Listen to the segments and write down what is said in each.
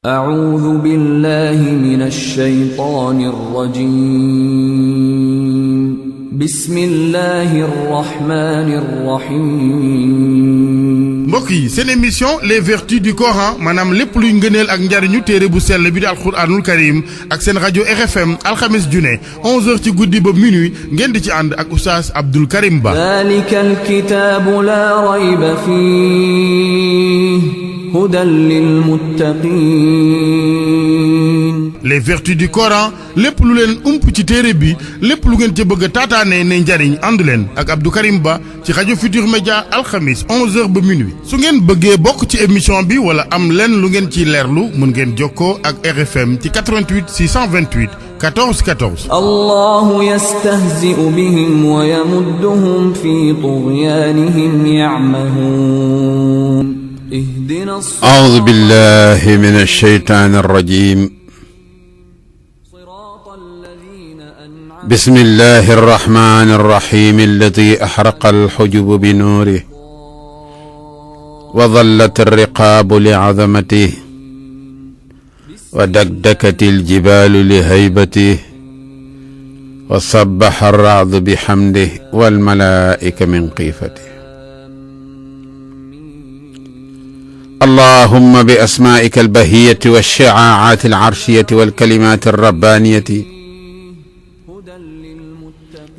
أعوذ بالله من الشيطان الرجيم بسم الله الرحمن الرحيم mbokk yi seen émission les vertus du Coran maanaam lépp luy ngëneel ak njariñu téere bu sell bi di alxuraanul karim ak seen rajo RFM alxames june 11h ci guddi ba minuit ngeen di ci ànd ak oustaz Abdul Karim Ba. ذلك الكتاب لا ريب فيه هدى للمتقين. les vertus du Coran lépp lu leen ump ci téere bi lépp lu ngeen ca bëgg a taataane ne njariñ ànd leen ak Abdou Karim Ba ci rajo Futur Média alxamis 11h ba minuit. su ngeen bëggee bokk ci émission bi wala am leen lu ngeen ci leerlu mën ngeen jokkoo ak RFM ci 88 628 14 14. الله يستهزئ بهم ويمدهم في طغيانهم يعمهون. اهدنا أعوذ بالله من الشيطان الرجيم. بسم الله الرحمن الرحيم الذي أحرق الحجب بنوره وظلت الرقاب لعظمته ودكدكت الجبال لهيبته وصبح الرعد بحمده والملائكة من خيفته. اللهم بأسمائك البهية والشعاعات العرشية والكلمات الربانية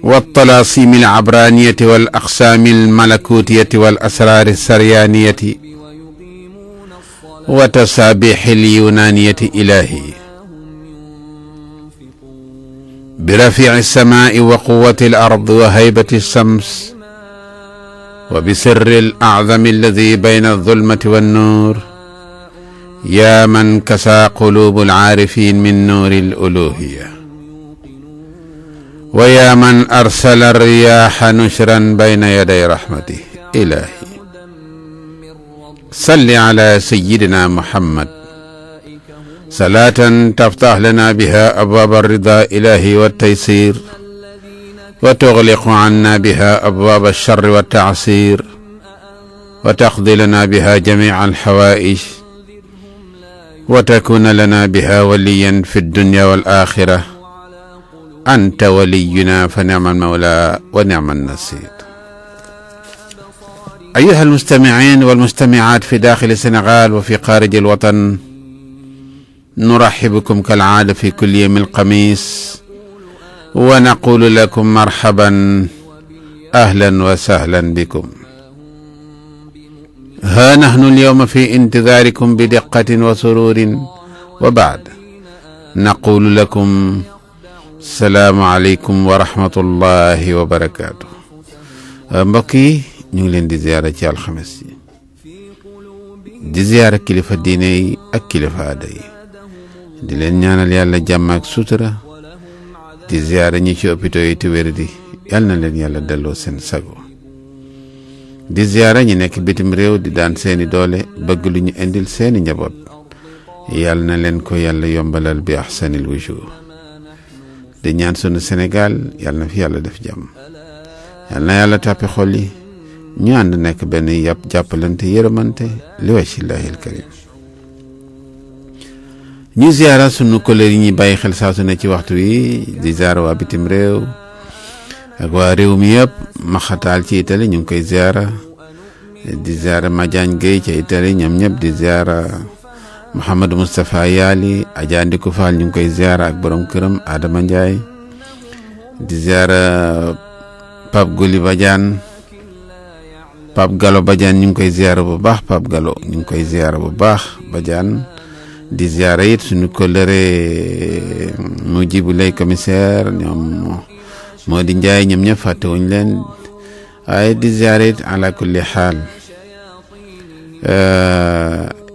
والطلاسيم العبرانية والأقسام الملكوتية والأسرار السريانية وتسابيح اليونانية إلهي برفيع السماء وقوة الأرض وهيبة الشمس وبسر الأعظم الذي بين الظلمة والنور يا من كسى قلوب العارفين من نور الألوهية ويا من أرسل الرياح نشرا بين يدي رحمته إلهي صل على سيدنا محمد صلاة تفتح لنا بها أبواب الرضا إلهي والتيسير وتغلق عنا بها أبواب الشر والتعسير وتقضي لنا بها جميع الحوائج وتكون لنا بها وليا في الدنيا والآخرة. أنت ولينا فنعم المولى ونعم النصير. أيها المستمعين والمستمعات في داخل السنغال وفي خارج الوطن، نرحب بكم كالعادة في كل يوم الخميس ونقول لكم مرحبا أهلا وسهلا بكم. ها نحن اليوم في انتظاركم بدقة وسرور، وبعد نقول لكم السلام عليكم ورحمة الله وبركاته. mbokk yi ñu ngi leen di ziyaara ci alxames yi di ziyaara kilifa diine yi ak kilifa aada yi di leen ñaanal yàlla jàmm ak sutura di ziyaara ñi ci hôpitaux yi te wér di yal na leen yàlla delloo seen sago di ziyaara ñi nekk bitim réew di daan seeni doole bëgg lu ñu indil seeni njaboot yal na leen ko yàlla yombalal bi ahsanil wujuh. di ñaan sunu Sénégal yal na fi yàlla def jàmm yal na yàlla tàppi xol yi ñu ànd nekk benn yàpp jàppalante yërëmante li wajhillahil karim. ñu ziyaara sunu collègues yi ñuy bàyyi xel saa su ne ci waxtu wi di ziyaara waa bitim réew ak waa réew mi yëpp maxataal ci Italie ñu ngi koy ziyaara di ziyaara Madiagne Gueye ci Italie ñoom ñëpp di ziyaara Mouhamadou Moustapha Yaali Adja Ndiku Fall ñu ngi koy ziyaara ak borom këram Adama Ndiaye di ziyaara Pape Goli Badiane Pape Gallo Badiane ñu ngi koy ziyaara bu baax Pape Gallo ñu ngi koy ziyaara bu baax Badiane di ziyaara it suñu kóllëre Mujibu lay commissaire ñoom moo di Ndiaye ñoom ñëpp fàttewuñ leen waaye di ziyaara it ala kulli xaal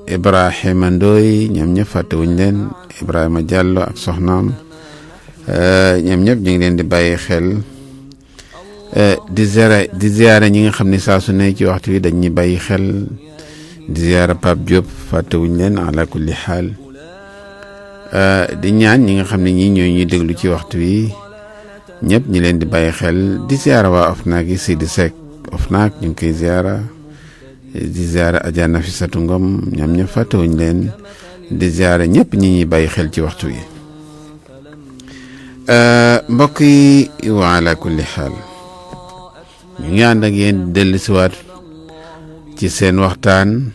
Ibrahima Ndoy ñoom ñëpp fàttewuñ leen Ibrahima Diallo ak soxnaam ñoom ñëpp ñu ngi leen di bàyyi xel di ziyaara ñi nga xam ne saa su ne ci waxtu wi dañuy bàyyi xel di ziyaara Pape Diop fàttewuñ leen ala kulli xaal di ñaan ñi nga xam ne ñii ñooy ñuy déglu ci waxtu wi ñëpp ñi leen di bàyyi xel di ziyaara waa OFNAC yi Sidi Seck OFNAC ñu ngi koy ziyaara di ziyaara Adja Nafisatu Ngom ñoom ñëpp fàttewuñ leen di ziare ñëpp ñi ñuy bàyyi xel ci waxtu yi mbokk yi wa ala kulli xaal ñu ngi ànd ak yéen dellusiwaat ci seen waxtaan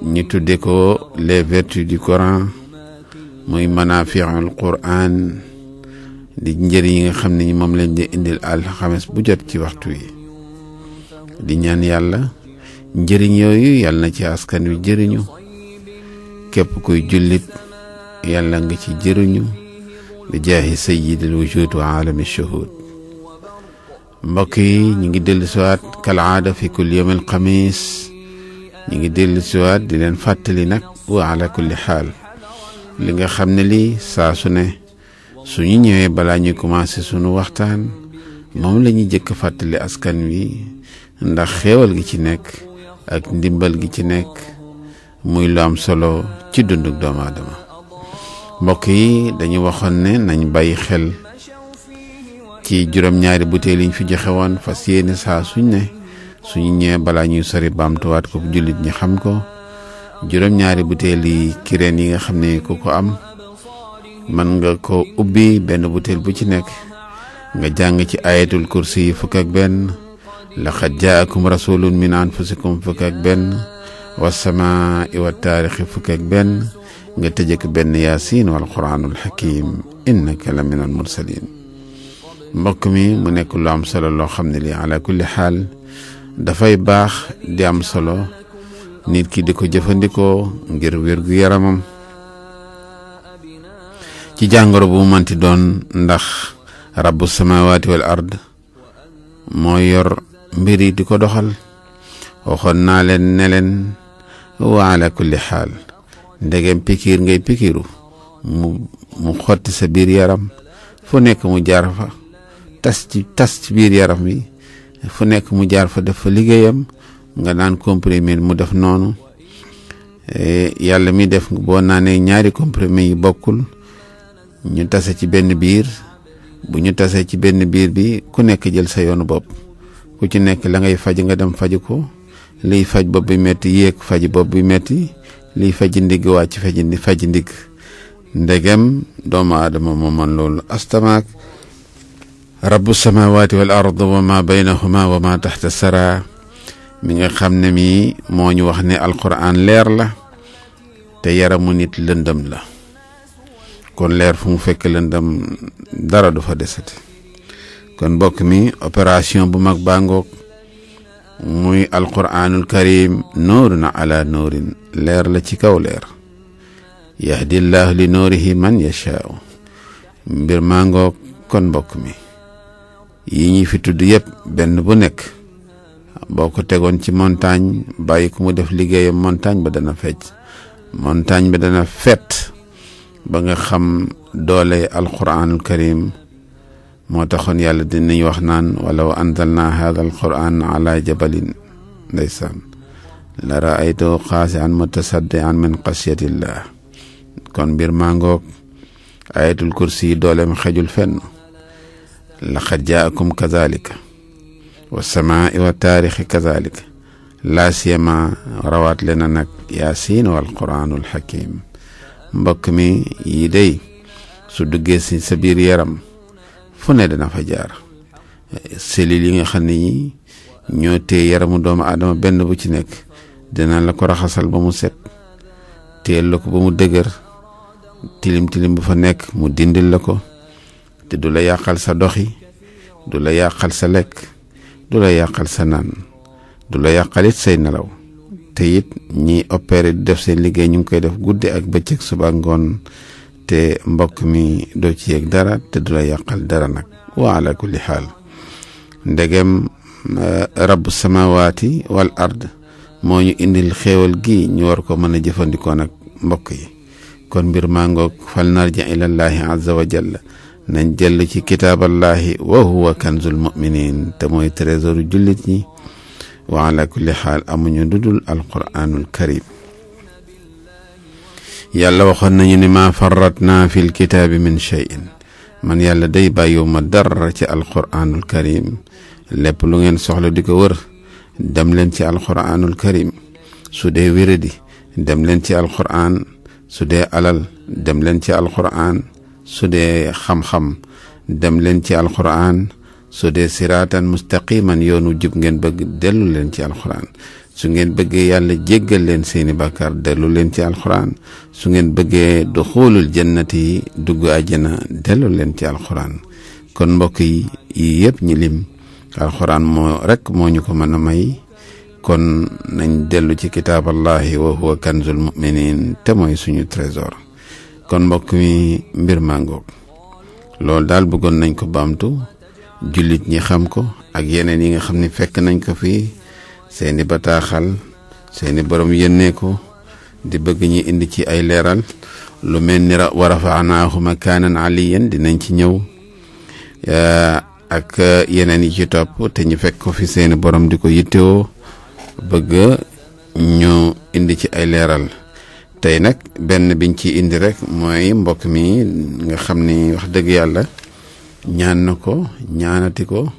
ñu tudde ko les vertus du Coran muy manafiul Quran di njëriñ yi nga xam ne moom lañ di indil alxames bu jot ci waxtu yi di ñaan yàlla njëriñ yooyu yàlla na ci askan wi jëriñu képp kuy jullit yàlla nga ci jëriñu bi jaahi sayyidil wujud wa aalami shuhud mbokk yi ñu ngi dellu siwaat kalaada fi kulli yawmil xamis ñu ngi dellu siwaat di leen fàttali nag wa ala kulli xaal li nga xam ne lii saa su ne suñu ñëwee balaa ñuy commencé suñu waxtaan moom la ñuy jëkk fàttali askan wi ndax xéewal gi ci nekk ak ndimbal gi ci nekk muy lu am solo ci dunduk doomu aadama mbokk yi dañu waxoon ne nañ bàyyi xel ci juróom-ñaari butéel yi ñu fi joxe woon fas yéene saa suñ ne suñu ñëwee balaa ñuy sori baamtuwaat ko jullit ñi xam ko juróom-ñaari butéel yi kireen yi nga xam ne ku ko am mën nga ko ubbi benn butéel bu ci nekk nga jàng ci ayatul kursi yi fukk ak benn laqad jaakum rasulun min anfusikum fukk ak benn wasamaa'i wa taarixi fukk ak benn nga tëjëk benn yaasin wal quraanul hakim innaka la min al mursalin mbokk mi mu nekk lu am solo loo xam ne lii ala kulli xaal dafay baax di am solo nit ki di ko jëfandikoo ngir wér gu yaramam ci jàngoro bu mu manti doon ndax rabbu samawati wal ard moo yor mbir yi di ko doxal waxoon naa leen ne leen wa ala kulli xaal ndegem pikiir ngay pikiiru mu xotti sa biir yaram fu nekk mu jaar fa tas ci biir yaram bi fu nekk mu jaar fa def fa liggéeyam nga naan comprimé mu def noonu yàlla mi def boo naanee ñaari comprimé yi bokkul ñu tase ci benn biir bu ñu tasee ci benn biir bi ku nekk jël sa yoonu bopp ku ci nekk la ngay faj nga dem faju ko liy faj bopp bi metti yéeg faj bopp bi metti liy faj ndigg wàcc faj ndigg ndegem doomu aadama moo man loolu astamaak rabbu samawati wal ard wa ma baynahuma wa ma taxta sara mi nga xam ne mi moo ñu wax ne alquran leer la te yaramu nit lëndëm la kon leer fu mu fekk lëndëm dara du fa desati kon mbokk mi opération bu mag bàngoog muy alquranul karim nuurun ala nuurin leer la ci kaw leer yahdillahu li nuurihi man yashaau mbir màngoog kon mbokk mi yi ñi fi tudd yépp benn bu nekk boo ko tegoon ci montagne bàyyi ko mu def liggéeyam montagne ba dana fecc montagne ba dana fet ba nga xam doole alquranul karim moo taxoon yàlla dinañ wax naan walaw anzalna hada alquran ala jabalin ndeysaan la raaytahu xaasi'an mutasaddian min xasyatillah kon mbir mangoog ayatul kursi dooleem xejul fenn laqad jaakum kazalika wasamaa'i wa taarixi kazalika laa siyama rawaat lena nag yaasin wal quraanul hakim mbokk mi yi day su duggee si sa biir yaram fu ne dana fa jaar cellules yi nga xam ne yi ñoo téye yaramu doomu aadama benn bu ci nekk dina la ko raxasal ba mu set téyel la ko ba mu dëgër tilim bu fa nekk mu dindil la ko te du la yàqal sa doxi du la yàqal sa lekk du la yàqal sa naan du la yàqalit say nelaw te it ñi opéré di def seen liggéey ñu ngi koy def guddi ak bëccëg suba ngoon te mbokk mi doo ci yëg dara te du la yàqal dara nag wa ala kulli xaal ndegem rabbu samawaati wal ard moo ñu indil xéewal gi ñu war ko mën a jëfandikoo nag mbokk yi kon mbir maa ngoog fal narji ilallahi azza wa jalla nañ jëll ci kitaaballahi wa huwa kanzul muminin te mooy trésoru jullit ñi wa ala kulli xaal amuñu dudul alquranul karim yàlla waxoon nañu ni ma farratna fil kitaabi min shay'in man yàlla day bàyyiwuma dara ci alquranul karim lépp lu ngeen soxla di ko wër dem leen ci alquranul karim su dee wéradi dem leen ci alquran su dee alal dem leen ci alquran su dee xam-xam dem leen ci alquran su dee siraatan mustaqiman yoonu jub ngeen bëgg dellu leen ci alquran su ngeen bëggee yàlla jéggal leen seeni bàkkaar dellu leen ci alquran su ngeen bëggee duxulul jannati dugg àjjana dellu leen ci alquran kon mbokk yi yëpp ñi lim alquran moo ñu ko mën a may kon nañ dellu ci kitaaballahi wa huwa kanzul muminin te mooy suñu trésor kon mbokk mi mbir mangoog loolu daal bëggoon nañ ko baamtu jullit ñi xam ko ak yeneen yi nga xam ne fekk nañ ko fii seeni bataaxal seeni borom yónnee ko di bëgg ñi indi ci ay leeral lu mel ni wa rafaanaahu makaanan aliyan dinañ ci ñëw ak yeneen yi ci topp te ñu fekk ko fi seeni borom di ko yittewoo bëgg ñu indi ci ay leeral tey nag benn biñ ci indi rek mooy mbokk mi nga xam ni wax dëgg yàlla ñaan na ko ñaanati ko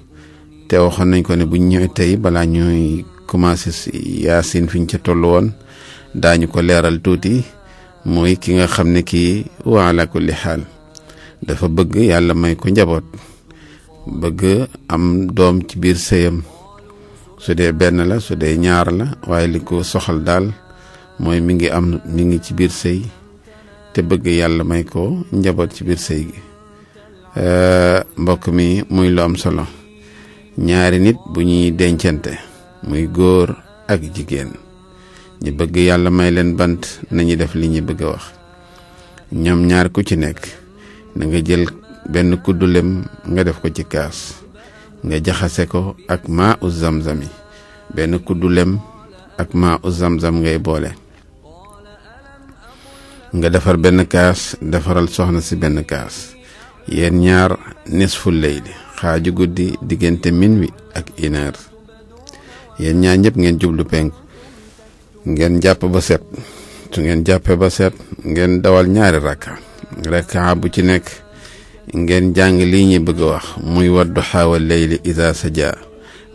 te waxoon nañ ko ne buñ ñëwee tey balaa ñuy commencé si yaasin fiñ ca toll woon daañu ko leeral tuuti mooy ki nga xam ne kii wa ala kulli xaal dafa bëgg yàlla may ko njaboot bëgg am doom ci biir sëyam su dee benn la su dee ñaar la waaye li ko soxal daal mooy mi ngi ci biir sëy te bëgg yàlla may ko njaboot ci biir sëy gi mbokk mi muy lu am solo ñaari nit bu ñuy dencante muy góor ak jigéen ñi bëgg yàlla may leen bant nañu def li ñi bëgg a wax ñoom ñaar ku ci nekk na nga jël benn kuddu lem nga def ko ci kaas nga jaxase ko ak maa u zamzam yi benn kuddu lem ak maa u zamzam ngay boole nga defar benn kaas defaral soxna si benn kaas yéen ñaar nisful layli xaaju guddi diggante minuit ak 1 heure yéen ñaar ñëpp ngeen jublu penku ngeen jàpp ba set su ngeen jàppee ba set ngeen dawal ñaari rakka bu ci nekk ngeen jàng lii ñi bëgg a wax muy wadduhaa wal layli idaa sajaa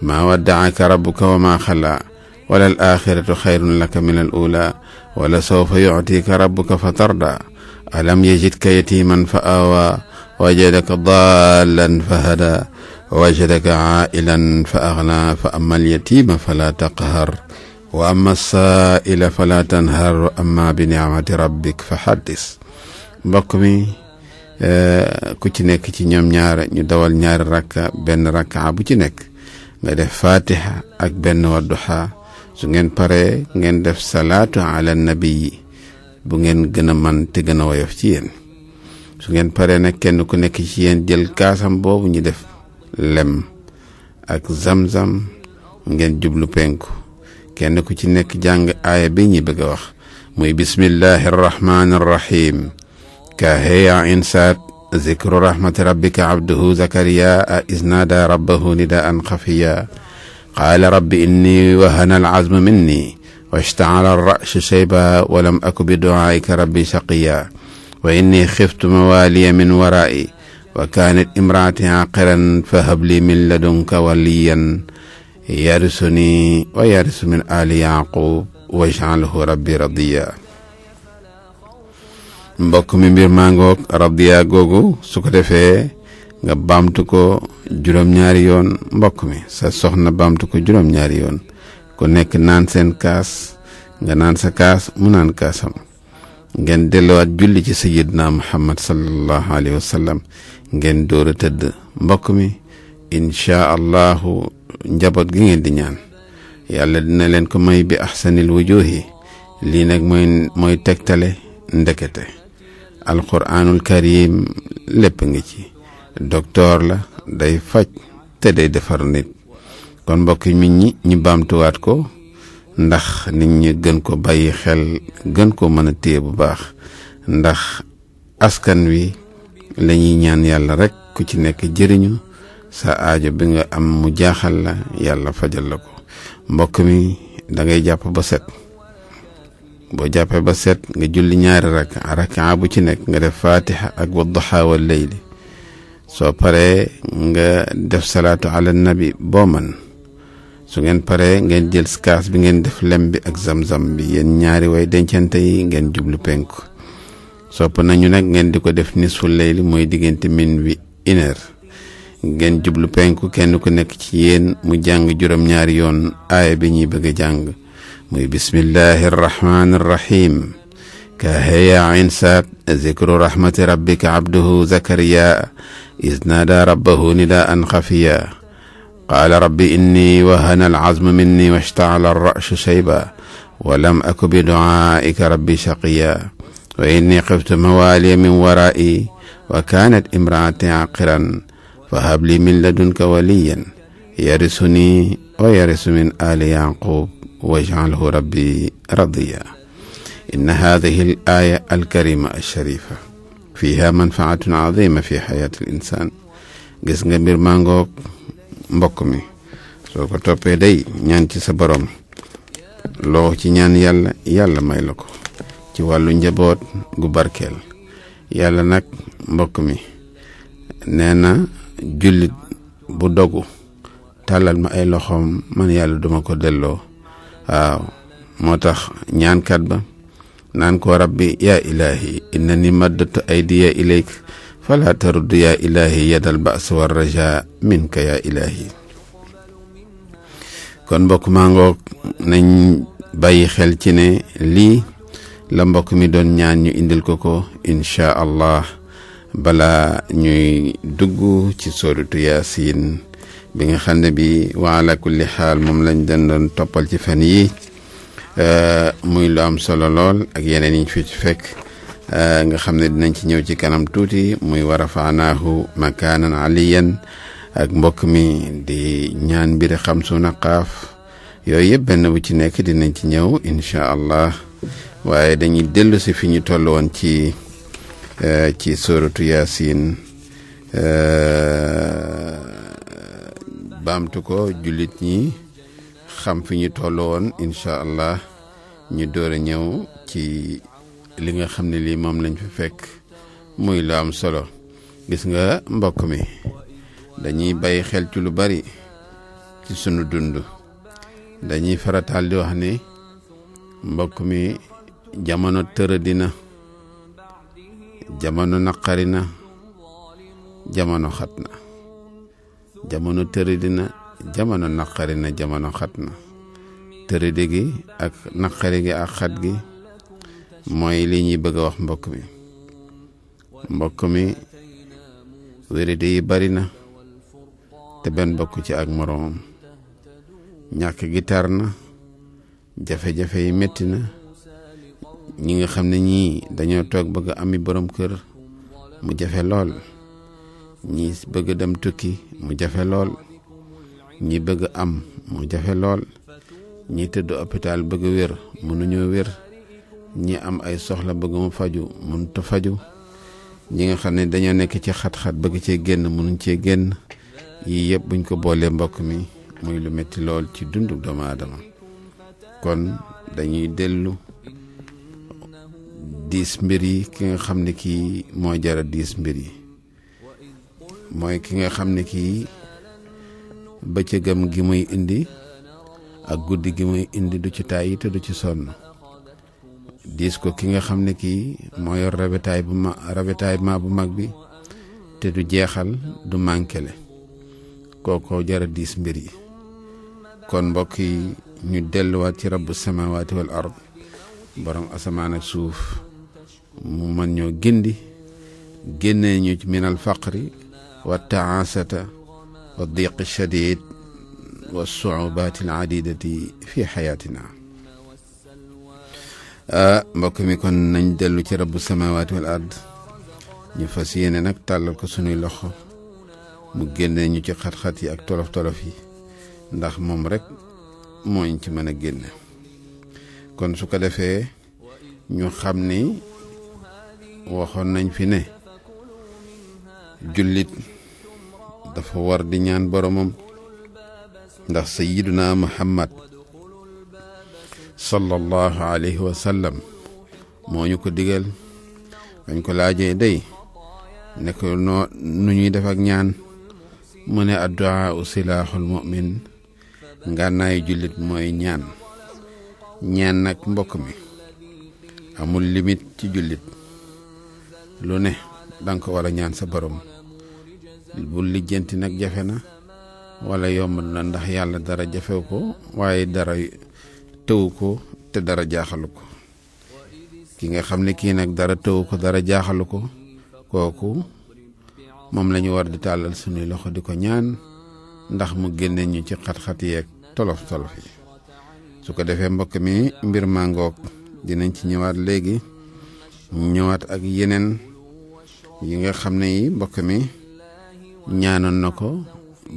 maa waddaaka rabbuka wa maa xalaa wala al axiratu xayrun laka min al ula wala sawfa yuctika rabbuka fa tarda alam yajidka yatiman fa aawaa wajadaka daalan fa hada wajadaka caa'ilan fa aghnaa fa amma al yatiima fala taqhar wa amma as-saa'ila fala tanhar wa amma bi nicmati rabbik fa haddis mbokk mi ku ci nekk ci ñoom ñaar ñu dawal ñaari rakka benn rakka bu ci nekk nga def fatiha ak benn wadduha su ngeen paree ngeen def salaatu ala nabi bu ngeen gën a man te gën a woyof ci yéen su ngeen paree nag kenn ku nekk ci yéen jël kaasam boobu ñu def lem ak zamzam ngeen jublu penku kenn ku ci nekk jàng aaya bi ñi bëgg a wax muy bismillahi arrahmani arrahim كهيا إنسات ذكر رحمة ربك عبده زكريا إذ نادى ربه نداء خفيا قال رب إني وهن العزم مني واشتعل الرأس شيبا ولم أك بدعائك ربي شقيا وإني خفت موالي من ورائي وكانت امرأتي عاقرا فهب لي من لدنك وليا يرثني ويرث من آل يعقوب واجعله ربي رضيا mbokk mi mbir mangoog radiya googu su ko defee nga baamtu ko juróom-ñaari yoon mbokk mi sa soxna baamtu ko juróom-ñaari yoon ku nekk naan seen kaas nga naan sa kaas mu naan kaasam ngeen delluwaat julli ci sayyidina muhammad sallallahu alayhi wa sallam ngeen door a tëdd mbokk mi inchaa allahu njaboot gi ngeen di ñaan yàlla dina leen ko may bi ahsanil wujuhi lii nag mooy tegtale ndekete alquranul karim lépp ngi ci docteur la day faj te day defar nit kon mbokk mi ñi baamtuwaat ko ndax nit ñi gën ko bàyyi xel gën ko mën a téye bu baax ndax askan wi lañuy ñaan yàlla rek ku ci nekk jëriñu sa aajo bi nga am mu jaaxal la yàlla fajal la ko mbokk mi da ngay jàpp ba set boo jàppee ba set nga julli ñaari rakka bu ci nekk nga def fatiha ak wadduha wal layli soo paree nga def salaatu ala nabi boo man su ngeen paree ngeen jël kaas bi ngeen def lem bi ak zamzam bi yéen ñaari way dencante yi ngeen jublu penku sopp nañu nag ngeen di ko def nisfu layli mooy diggante minuit 1h ngeen jublu penku kenn ku nekk ci yéen mu jàng juróom-ñaari yoon aaya bi ñuy bëgg a jàng muy bismillahi arrahmani arrahim كهيا عين سات ذكر رحمة ربك عبده زكريا إذ نادى ربه نداء خفيا قال رب إني وهن العظم مني واشتعل الرأس شيبا ولم أك بدعائك ربي شقيا وإني خفت موالي من ورائي وكانت امرأتي عاقرا فهب لي من لدنك وليا يرثني ويرث من آل يعقوب واجعله ربي رضيا إن هذه الآية الكريمة الشريفة فيها منفعة عظيمة في حياة الإنسان gis nga mbir mangoog mbokk mi soo ko toppee day ñaan ci sa borom loo ci ñaan yàlla yàlla may la ko ci wàllu njaboot gu barkeel yàlla nag mbokk mi nee na jullit bu dogu tàllal ma ay loxoom man yàlla duma ko delloo waaw moo tax ñaankat ba naan ko rabbi yaa ilahi innani maddatu aydiya ilayk fala taruddu yaa ilahi yadal ba's war raja minka yaa ilahi kon mbokk maa ngoog nañ bàyyi xel ci ne lii la mbokk mi doon ñaan ñu indil ko ko insha allah bala ñuy dugg ci sooratu yaasin bi nga xam ne bi wa ala kulli xaal moom lañ doon toppal ci fan yi muy lu am solo lool ak yeneen yi fi fekk nga xam ne dinañ ci ñëw ci kanam tuuti muy wa rafaanaahu makaanan aliyan ak mbokk mi di ñaan mbiri xamsuna qaaf yooyu yëpp benn bu ci nekk dinañ ci ñëw insha allah waaye dañuy dellu si fi ñu toll woon ci suratu yaasin baamtu ko jullit ñi xam fi ñu toll woon insha allah ñu door a ñëw ci li nga xam ne lii moom lañ fi fekk muy lu am solo gis nga mbokk mi dañuy bàyyi xel ci lu bari ci sunu dund dañuy farataal di wax ni mbokk mi jamono tëradina jamono naqari na jamono xat na jamono tëradina jamono naqari na jamono xat na tëradi gi ak naqari gi ak xat gi mooy li ñuy bëgg a wax mbokk mi wéradi yi bari na te benn bokk ci ak moroomam ñàkk gi tar na jafe-jafe yi metti na ñi nga xam ne ñii dañoo toog bëgg ami borom kër mu jafe lool ñi bëgg dem tukki mu jafe lool ñi bëgg am mu jafe lool ñi tëdd hôpital bëgg wér mënuñoo wér ñi am ay soxla bëgg mu faju mënut a faju ñi nga xam ne dañoo nekk ci xat-xat bëgg cee génn mënuñ cee génn yii yëpp buñ ko boolee mbokk mi muy lu metti lool ci dundu doomu aadama kon dañuy dellu diis mbir yi ki nga xam ne kii moo jara diis mbir yi mooy ki nga xam ne kii bëccëgam gi muy indi ak guddi gi muy indi du ci tàyyi te du ci sonn diis ko ki nga xam ne kii moo yor ravitaillement bu mag bi te du jeexal du mànkele kooko jara diis mbir yi kon mbokk yi ñu delluwaat ci rabbu samawati wal ard borom asamaan ak suuf mu mën ñoo gindi génnee ñu min al faqri wa taasata wa diqi shadid wa suubaati al adidati fi xayaatina mbokk mi kon nañ dellu ci rabbu samawati wal ard ñu fas yéene nag tàllal ko sunuy loxo mu génnee ñu ci xat-xat yi ak tolof-tolof yi ndax moom rek mooñ ci mën a génne kon su ko defee ñu xam ni waxoon nañ fi ne jullit dafa war di ñaan boromam ndax sayyiduna muhammad sallallahu alayhi wa sallam moo ñu ko digal bañ ko laajee day ne ko nu ñuy def ak ñaan mu ne addu'a silaaxul mu'min ngànnaayu jullit mooy ñaan. ñaan nag mbokk mi amul limite ci jullit, lu ne danga ko war a ñaan sa borom. bu lijjanti nag jafe na wala yomb na, ndax yàlla dara jafew ko waaye dara tëwu ko te dara jaaxalu ko. ki nga xam ne kii nag dara tëwu ko dara jaaxalu ko, kooku moom la ñu war di tàllal suñuy loxo di ko ñaan ndax mu génne ñu ci xat-xat yeeg tolof tolof yi. su ko defee mbokk mi mbir maa ngoog, dinañ ci ñëwaat léegi, ñëwaat ak yeneen yi nga xam ne yi mbokk mi ñaanoon na ko,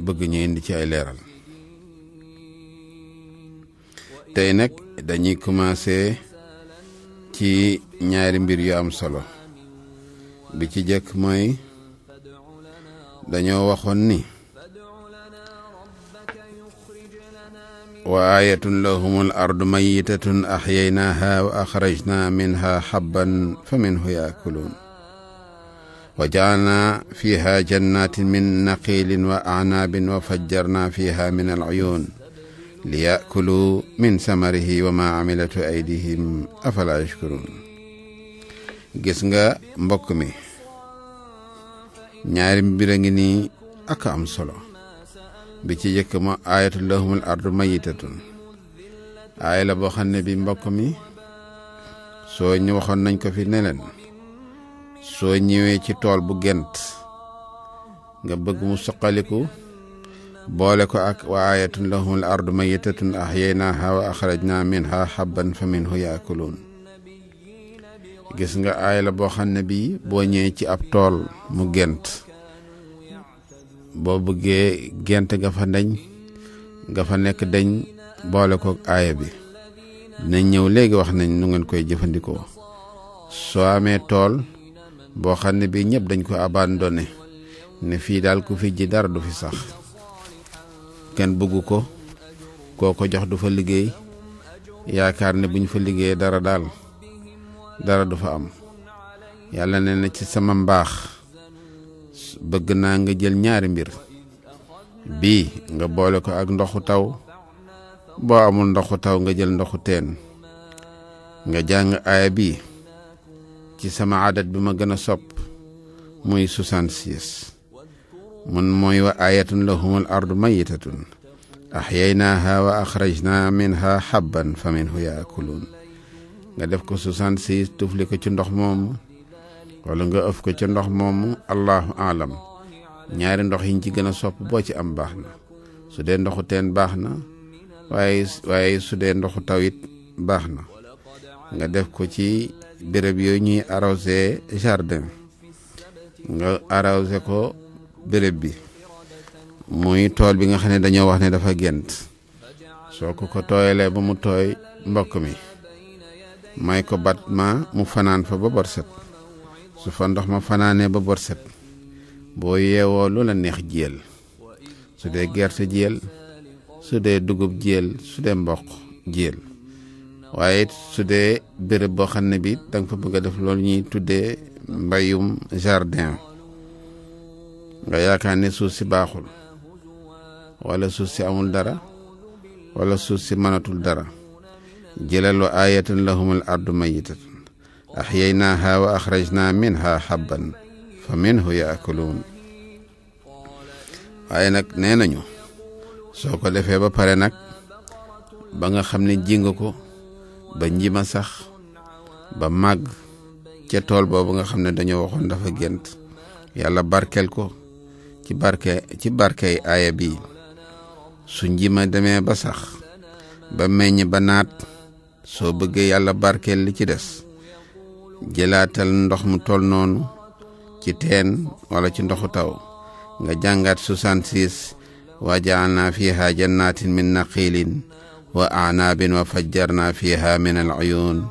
bëgg ñu indi ci ay leeral. tey nag dañuy commencé ci ñaari mbir yu am solo. bi ci jëkk mooy dañoo waxoon ni wa ayatun lahumul ardu mayitatun ahyaynaha wa akhrajna minha habban fa minhu yaakuluun wa ja'alna fiha jannatin min naqilin wa a'nabin wa fajjarna fiha min al-uyun liya'kulu min samarihi wa ma amilatu aydihim afala yashkurun. gis nga mbokk mi ñaari mbir a ngi nii ak am solo. bi ci jëkk ma ayatul lahumul ardu mayitatun, aaya la boo xam ne bi mbokk mi soo ñu waxoon nañ ko fi ne leen soo ñëwee ci tool bu gent nga bëgg mu suqaliku, boole ko ak wa ayatun lahumul ardu mayitatun ahyaynaha wa akhrajna minha habban fa minhu yaakuluun. gis nga aaya la boo xam ne bii boo ñëwee ci ab tool mu gent, boo bëggee gent nga fa dañ nga fa nekk dañ, boole ko aaya bi dinañ ñëw léegi wax nañ nu ngeen koy jëfandikoo. soo amee tool boo xam ne bii ñëpp dañ ko abandonné ne fii daal ku fi ji dara du fi sax, kenn bëggu ko, koo ko jox du fa liggéey, yaakaar ne buñ fa liggéeyee dara du fa am. yàlla nee na ci sama mbaax bëgg naa nga jël ñaari mbir, bii nga boole ko ak ndoxu taw, boo amul ndoxu taw nga jël ndoxu teen. nga jàng aaya bii ci sama adat bi ma gën a sopp muy 66. mun mooy wa ayatun lahumul ardu mayitatun ahyaynaha wa akhrajna minha habban fa minhu yaakuluun. nga def ko 66 tufli ko ci ndox moomu wala nga ëf ko ci ndox moomu, allahu alam. ñaari ndox yiñ ci gën a sopp boo ci am baax na. su dee ndoxu teen baax na, waaye su dee ndoxu tawit baax na. nga def ko ci béréb yooyu ñuy arrosé jardin, nga arrosé ko béréb bi muy tool bi nga xam ne dañoo wax ne dafa gent. soo ko tooyalee ba mu tooy mbokk mi may ko bat ma mu fanaan fa ba bor set. su fa ndox ma fanaanee ba bor set, boo yeewoo lu la neex jiyal. su dee gerte jiyal, su dee dugub jiyal, su dee mboq jiyal. waaye su dee béréb boo xam ne bi danga fa bëgg a def loolu ñuy tuddee mbayum jardin, nga yaakaar ne suuf si baaxul wala suuf si amul dara wala suuf si mënatul dara, jëlal wa ayatun lahumul ardu mayitatun ahyaynaha wa akhrajna minha habban fa minhu yaakuluun. waaye nag nee nañu soo ko defee ba pare nag ba nga xam ne ji nga ko ba njima sax ba màgg ca tool boobu nga xam ne dañoo waxoon dafa gént, yàlla barkel ko ci barkey aaya bi. su njima demee ba sax ba meññ ba naat, soo bëggee yàlla barkeel li ci des, jëlaatal ndox mu tol noonu ci teen wala ci ndoxu taw, nga jàngaat 66 wa ja'alna fiha jannatin min naqilin wa a'nabin wa fajjarna fiha min al-uyun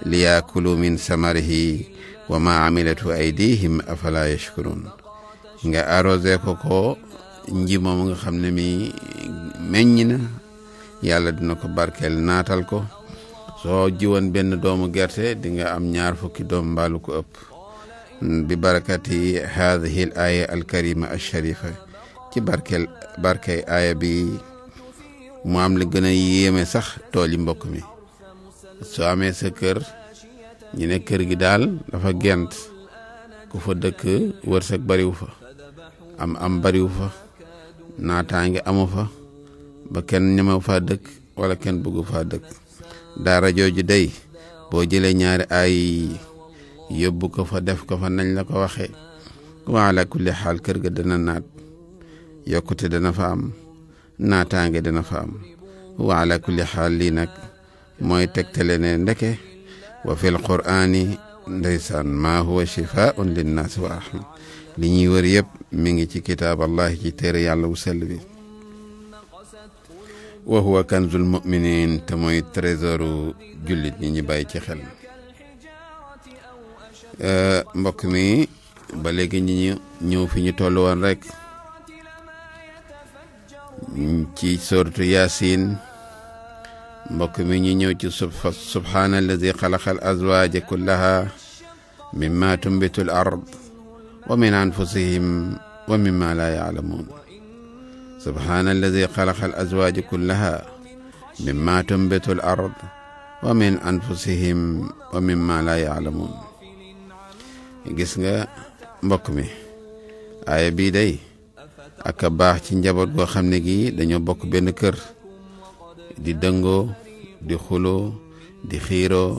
liyaakulu min samarihi wa ma amilatu aydihim afala yashkurun. nga arrosé ko nji moom nga xam ne mi meññ na, yàlla dina ko barkeel naatal ko. soo jiwoon benn doomu gerte di nga am 20 doom mbaalu ko ëpp, bi barakati haadihi al aya al karima al sharifa, ci barkey aaya bi mu am li gën a yéeme sax tool yi mbokk mi soo amee sa kër ñu ne kër gi daal dafa gent ku fa dëkk wërsëg bariwu fa am bariwu fa naataange amu fa ba kenn ñemew faa dëkk wala kenn bëggu faa dëkk daara jooju day boo jëlee ñaari ay yóbbu ko fa def ko fa nañ la ko waxee wa ala kulli xaal kër ga dana naat yokkute dana fa am naataange dana fa am wa ala kulli xaal lii nag mooy tegtale ne ndeke wa fil qur'ani ndeysaan maa huwa shifaa'un linnaasi wa rahma li ñuy wër yëpp mi ngi ci kitaab allah ci téere yàlla wu sell bi wa huwa kanzul mu'minin te mooy trésoru jullit ñi ñu bàyyi ci xel mbokk mi ba léegi ñi ñëw fi ñu toll woon rek ci sooratu yaasin mbokk mi ñu ñëw ci subhaana alladi xalaqa al azwaaja kullaha mimma tumbitu al ard wa min anfusihim wa mimma la yaalamuun subhaana alladi xalaqa al azwaaja kullaha mimma tumbitu al ard wa min anfusihim wa mimma la yaalamuun gis nga mbokk mi aaya bii day ak a baax ci njaboot goo xam ne gi dañoo bokk benn kër di dëngoo di xuloo di xiiroo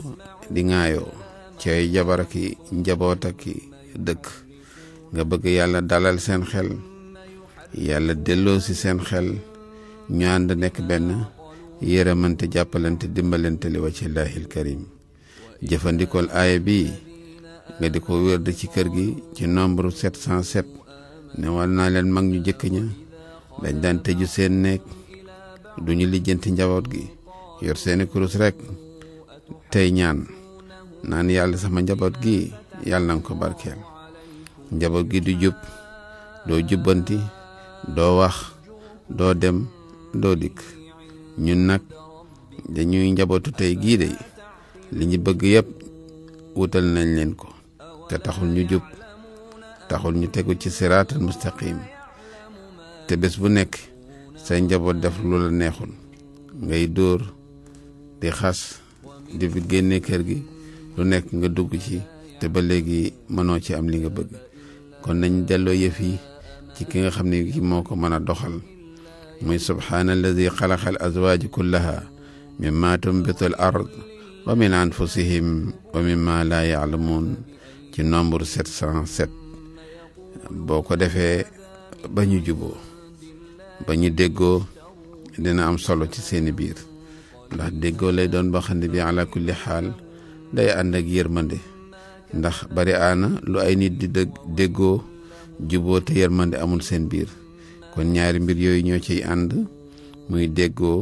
di ŋaayoo ci ay jabar ki njaboot ak dëkk nga bëgg yàlla dalal seen xel yàlla delloo si seen xel ñu ànd nekk benn yërëmante jàppalante dimbalante li wajhillahil karim jëfandikool aaya bi nga di ko wér ci kër gi ci nombre 707 ne war naa leen mag ñu jëkk ña dañ daan tëju seen nekk duñu lijjanti njaboot gi yor seeni kurus rek tey ñaan naan yàlla sama njaboot gi yàlla na ko barkeel njaboot gi du jub doo jubbanti doo wax doo dem doo dikk ñun nag dañuy njabootu tey gii de li ñu bëgg yëpp wutal nañ leen ko te taxul ñu jub taxul ñu tegu ci siraatal mustaqim te bés bu nekk say njaboot def lu la neexul ngay dóor di xas di fi génne kër gi lu nekk nga dugg ci te ba léegi mënoo ci am li nga bëgg kon nañ delloo yëf yi ci ki nga xam ne ki moo ko mën a doxal muy subhaana alladi xalaqa al azwaaja kullaha mimma tumbitu al ard wa min anfusihim wa mimma la yaalamuun ci nombre 707 boo ko defee ba ñu juboo ba ñu déggoo dina am solo ci seeni biir ndax déggoo lay doon boo xam ne bi ala kulli xaal day ànd ak yërmande ndax bari aana lu ay nit di déggoo juboo te yërmande amul seen biir kon ñaari mbir yooyu ñoo ciy ànd muy déggoo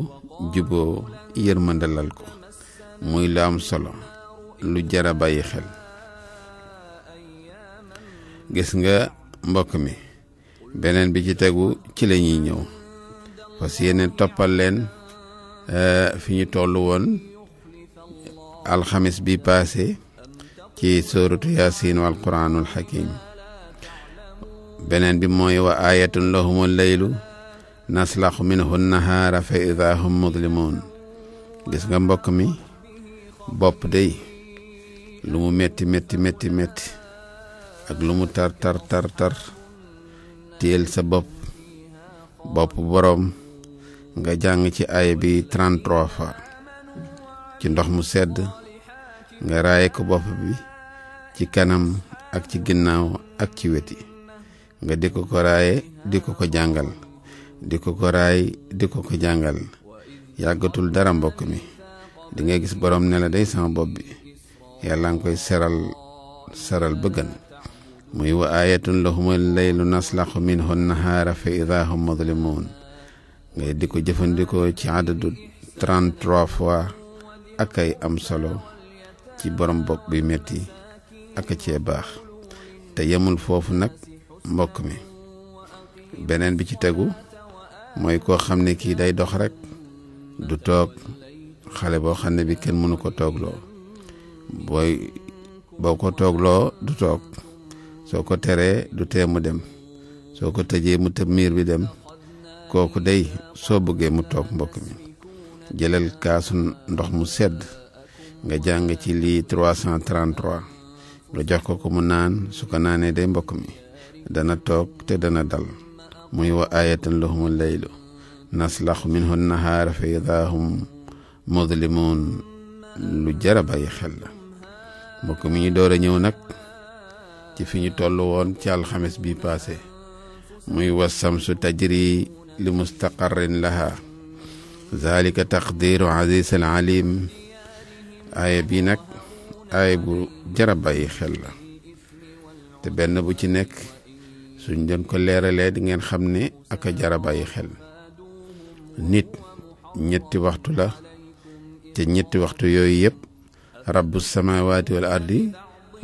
juboo yërmande lal ko muy lu am solo lu jara bàyyi xel gis nga mbokk mi beneen bi ci tegu ci la ñuy ñëw parce que yeneen toppal leen fi ñu toll woon alxamis bi passé ci sooratu yaasin wal quraanul hakim beneen bi mooy wa ayatun lahumul laylu naslaxu minhu nahaara fa ida hum mudlimuun gis nga mbokk mi bopp day lu mu metti ak lu mu tar téel sa bopp boroom nga jàng ci aaya bi 33 fois ci ndox mu sedd nga raaye ko bopp bi ci kanam ak ci ginnaaw ak ci weti nga di ko raaye di ko jàngal di ko raay di ko jàngal yàggatul dara mbokk mi di nga gis boroom ne la day sama bopp bi yàlla nga koy seral bëggan muy wa ayatun lahumul laylu naslaxu minhu nahaara fa ida hum mudlimuun ngay di ko jëfandikoo ci adadu 33 fois ak ay am solo ci borom bopp bi metti ak cee baax te yemul foofu nag mbokk mi beneen bi ci tegu mooy koo xam ne kii day dox rek du toog xale boo xam ne bi kenn mënu ko toogloo boo ko toogloo du toog soo ko teree du tee mu dem soo ko tëjee mu tëb miir bi dem kooku day soo bëggee mu toog mbokk mi jëlal kaasu ndox mu sedd nga jàng ci lii 333 nga jox ko mu naan su ko naanee day mbokk mi dana toog te dana dal muy wa ayatan lahumul laylu naslaxu minhu nahaara fa idaa hum mudlimuun lu jara bàyyi xel la mbokk mi ñu door a ñëw nag ci fi ñu toll woon ci alxames bi passé muy wasamsu tajri li mustaqarrin laha zalika taqdiru aziz al alim aaya bi nag aaya bu jara bàyyi xel la te benn bu ci nekk suñ doon ko leeralee di ngeen xam ne ak a jara bàyyi xel nit ñetti waxtu la te ñetti waxtu yooyu yëpp rabbu samawaati wal ardi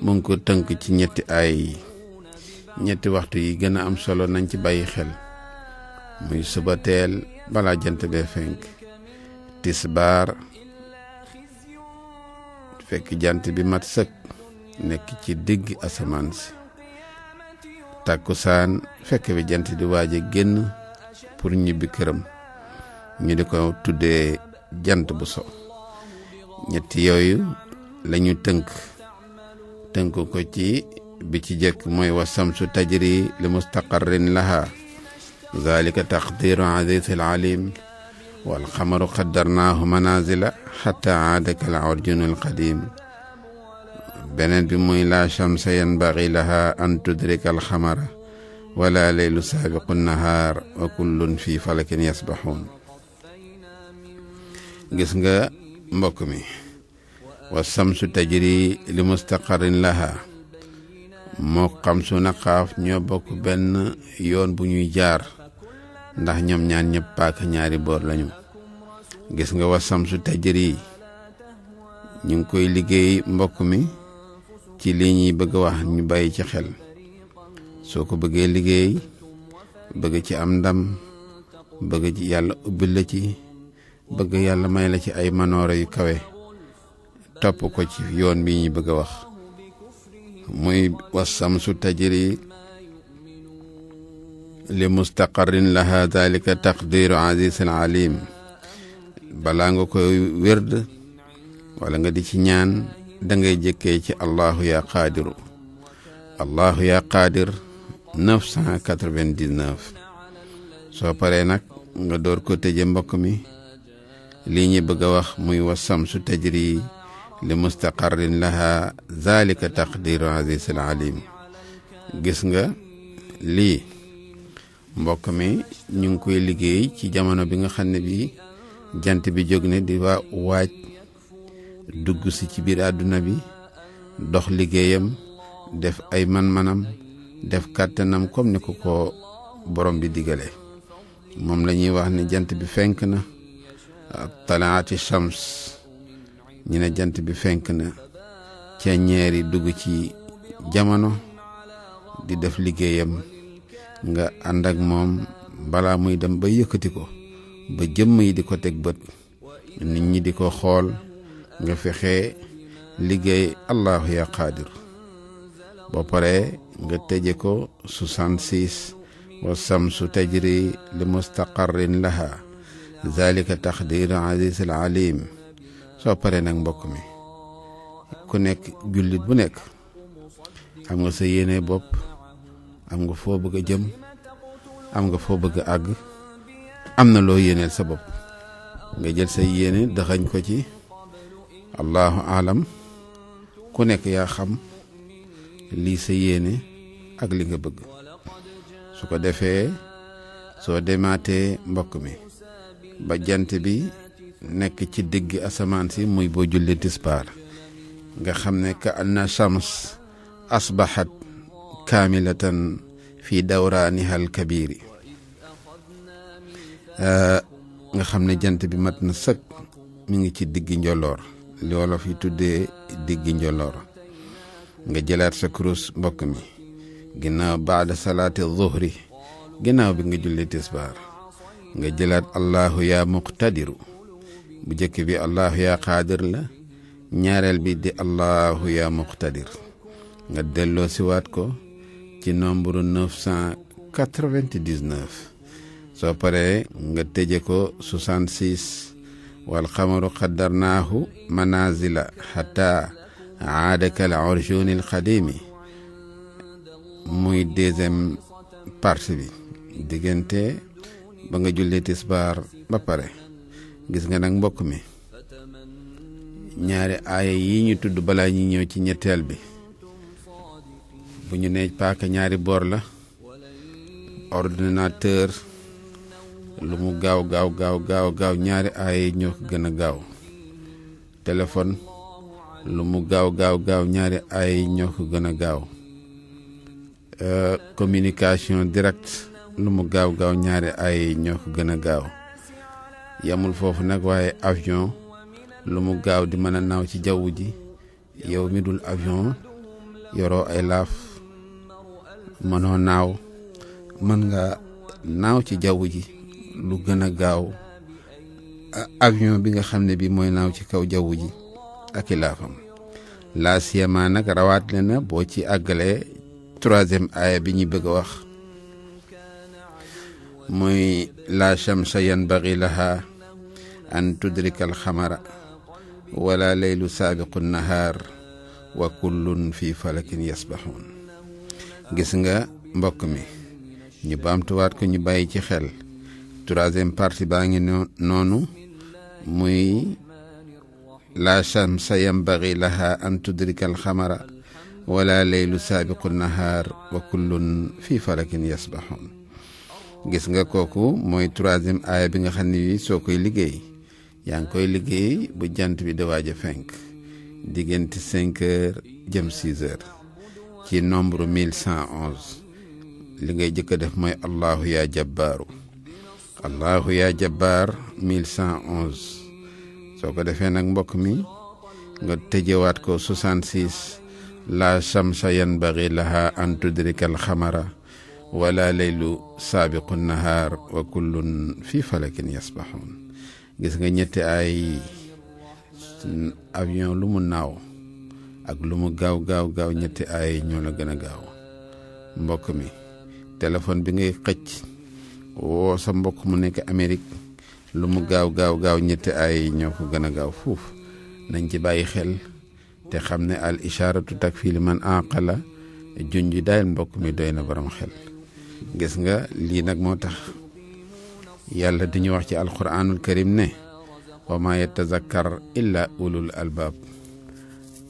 mu ngi ko tënk ci ñetti aaya yi ñetti waxtu yi gën a am solo nañ ci bàyyi xel muy suba teel balaa jant bee fenk tisbaar fekk jant bi mat sëkk nekk ci digg asamaan si takkusaan fekk bi jant di waaj a génn pour ñibbi këram ñu di ko tuddee jant bu so ñetti yooyu lañu tënk ko ci bi ci jëkk mooy wa samsu tajri li mustaqarrin laha zalika taqdiru azizil alim wal xamaru qaddarnaahu manazila xata aada kal urjunil qadim beneen bi muy la shamsa yanbaghi laha an tudrika al xamara wala laylu saabiqu nahaar wa kullun fi falakin yasbaxuun gis nga mbokk mi wa samsu tajri li mustaqarrin laha moo xam su naqaaf ñoo bokk benn yoon bu ñuy jaar ndax ñoom ñaan ñëpp paaka ñaari boor lañu gis nga wa samsu tajri ñu ngi koy liggéey mbokk mi ci li ñuy bëgg a wax ñu bàyyi ci xel soo ko bëggee liggéey bëgg ci am ndam bëgg ci yàlla ubbil la ci bëgg yàlla may la ci ay manoore yu kawe topp ko ci yoon bi ñuy bëgg a wax muy wasamsu tajri li mustaqarrin laha dalika taqdiru azizil alim balaa nga koy wérd wala nga di ci ñaan dangay jëkkee ci allahu ya qaadiru allahu ya qaadir 999 soo paree nag nga door ko tëje mbokk mi lii ñu bëgg a wax muy wasamsu tajri li mustaqarrin laha zalika taqdiru azizil alim gis nga lii mbokk mi ñu ngi koy liggéey ci jamono bi nga xam ne bi jant bi jóg ne di waaj dugg si ci biir àdduna bi dox liggéeyam def ay man-manam def kàttanam comme ni ko borom bi digale moom la ñuy wax ne jant bi fenk na talaati shams ñu ne jant bi fenk na ca ñeeri dugg ci jamono di def liggéeyam nga ànd ak moom balaa muy dem ba yëkkati ko ba jëmm yi di ko teg bët nit ñi di ko xool nga fexe liggéey allahu ya qaadir boo paree nga tëje ko 66 wa samsu tajri li mustaqarrin laha zalika taqdiru azizil alim soo paree nag mbokk mi ku nekk jullit bu nekk am nga sa yéene bopp am nga foo bëgg a jëm am nga foo bëgg a àgg am na loo yéeneel sa bopp nga jël sa yéene daxañ ko ci allahu alam ku nekk yaa xam lii sa yéene ak li nga bëgg su ko defee soo demaatee mbokk mi ba jant bi nekk ci digg asamaan si muy boo julli tisbaar nga xam ne ka anna shams asbahat kaamilatan fi dawraaniha alkabiri nga xam ne jant bi mat na sëkk mi ngi ci diggi njolloor li wolof yi tuddee diggi njolloor nga jëlaat sa kurus mbokk mi ginnaaw baada salaati zuhri ginnaaw bi nga julli tisbaar nga jëlaat allahu ya muqtadiru bu jëkk bi allahu ya qaadir la ñaareel bi di allahu ya muqtadir nga delloo siwaat ko ci nombre 999 soo paree nga tëje ko 66 wal xamaru qaddarnaahu manazila xata aada kal urjuni al qadimi muy deuxième partie bi diggante ba nga julli tisbaar ba pare. gis nga nag mbokk mi ñaari aaya yi ñu tudd balaa ñi ñëw ci ñetteel bi bu ñu nee paaka ñaari boor la ordinateur lu mu gaaw ñaari aaya yi ñoo ko gën a gaaw téléphone lu mu gaaw ñaari aaya yi ñoo ko gën a gaaw communication direct lu mu gaaw ñaari aaya yi ñoo ko gën a gaaw yamul foofu nag waaye avion lu mu gaaw di mën a naaw ci jaww ji yow mi dul avion yoroo ay laaf mënoo naaw mën nga naaw ci jaww ji lu gën a gaaw avion bi nga xam ne bi mooy naaw ci kaw jaww ji ak i laafam. laa siyama nag rawaat le na boo ci àggalee troisième aaya bi ñu bëgg a wax muy la shamsa yanbaghi laha an tudrika alxamara wala laylu saabiqu nahaar wa kullun fi falakin yasbaxuun. gis nga mbokk mi ñu baamtuwaat ko ñu bàyyi ci xel troisième partie baa ngi noonu muy la shamsa yanbaghi laha an tudrika alxamara wala laylu saabiqu nahaar wa kullun fi falakin yasbaxuun. gis nga kooku mooy troisième aaya bi nga xam ne wi soo koy liggéey yaa ngi koy liggéey bu jant bi di waaj a fenk diggante 5 heures jëm 6 heures ci nombre 1111 li ngay jëkk a def mooy allahu yaa jabbaaru allahu yaa jabbaar 1111 soo ko defee nag mbokk mi nga tëjewaat ko 66 la shamsa yanbaghi laha an tudrika alxamara wala laylu saabiqu nahaar wa kullun fi falakin yasbaxuun. gis nga ñetti ay avion lu mu naaw ak lu mu gaaw ñetti ay ñoo la gën a gaaw. mbokk mi téléphone bi ngay xëcc woo sa mbokk mu nekk Amérique lu mu gaaw ñetti ay ñoo ko gën a gaaw fuuf. nañ ci bàyyi xel te xam ne al ishaaratu takfii liman aqala junj daal mbokk mi doy na borom xel. gis nga lii nag moo tax yàlla di ñu wax ci alquranul karim ne wa ma yatazakkar illa ulul albaab.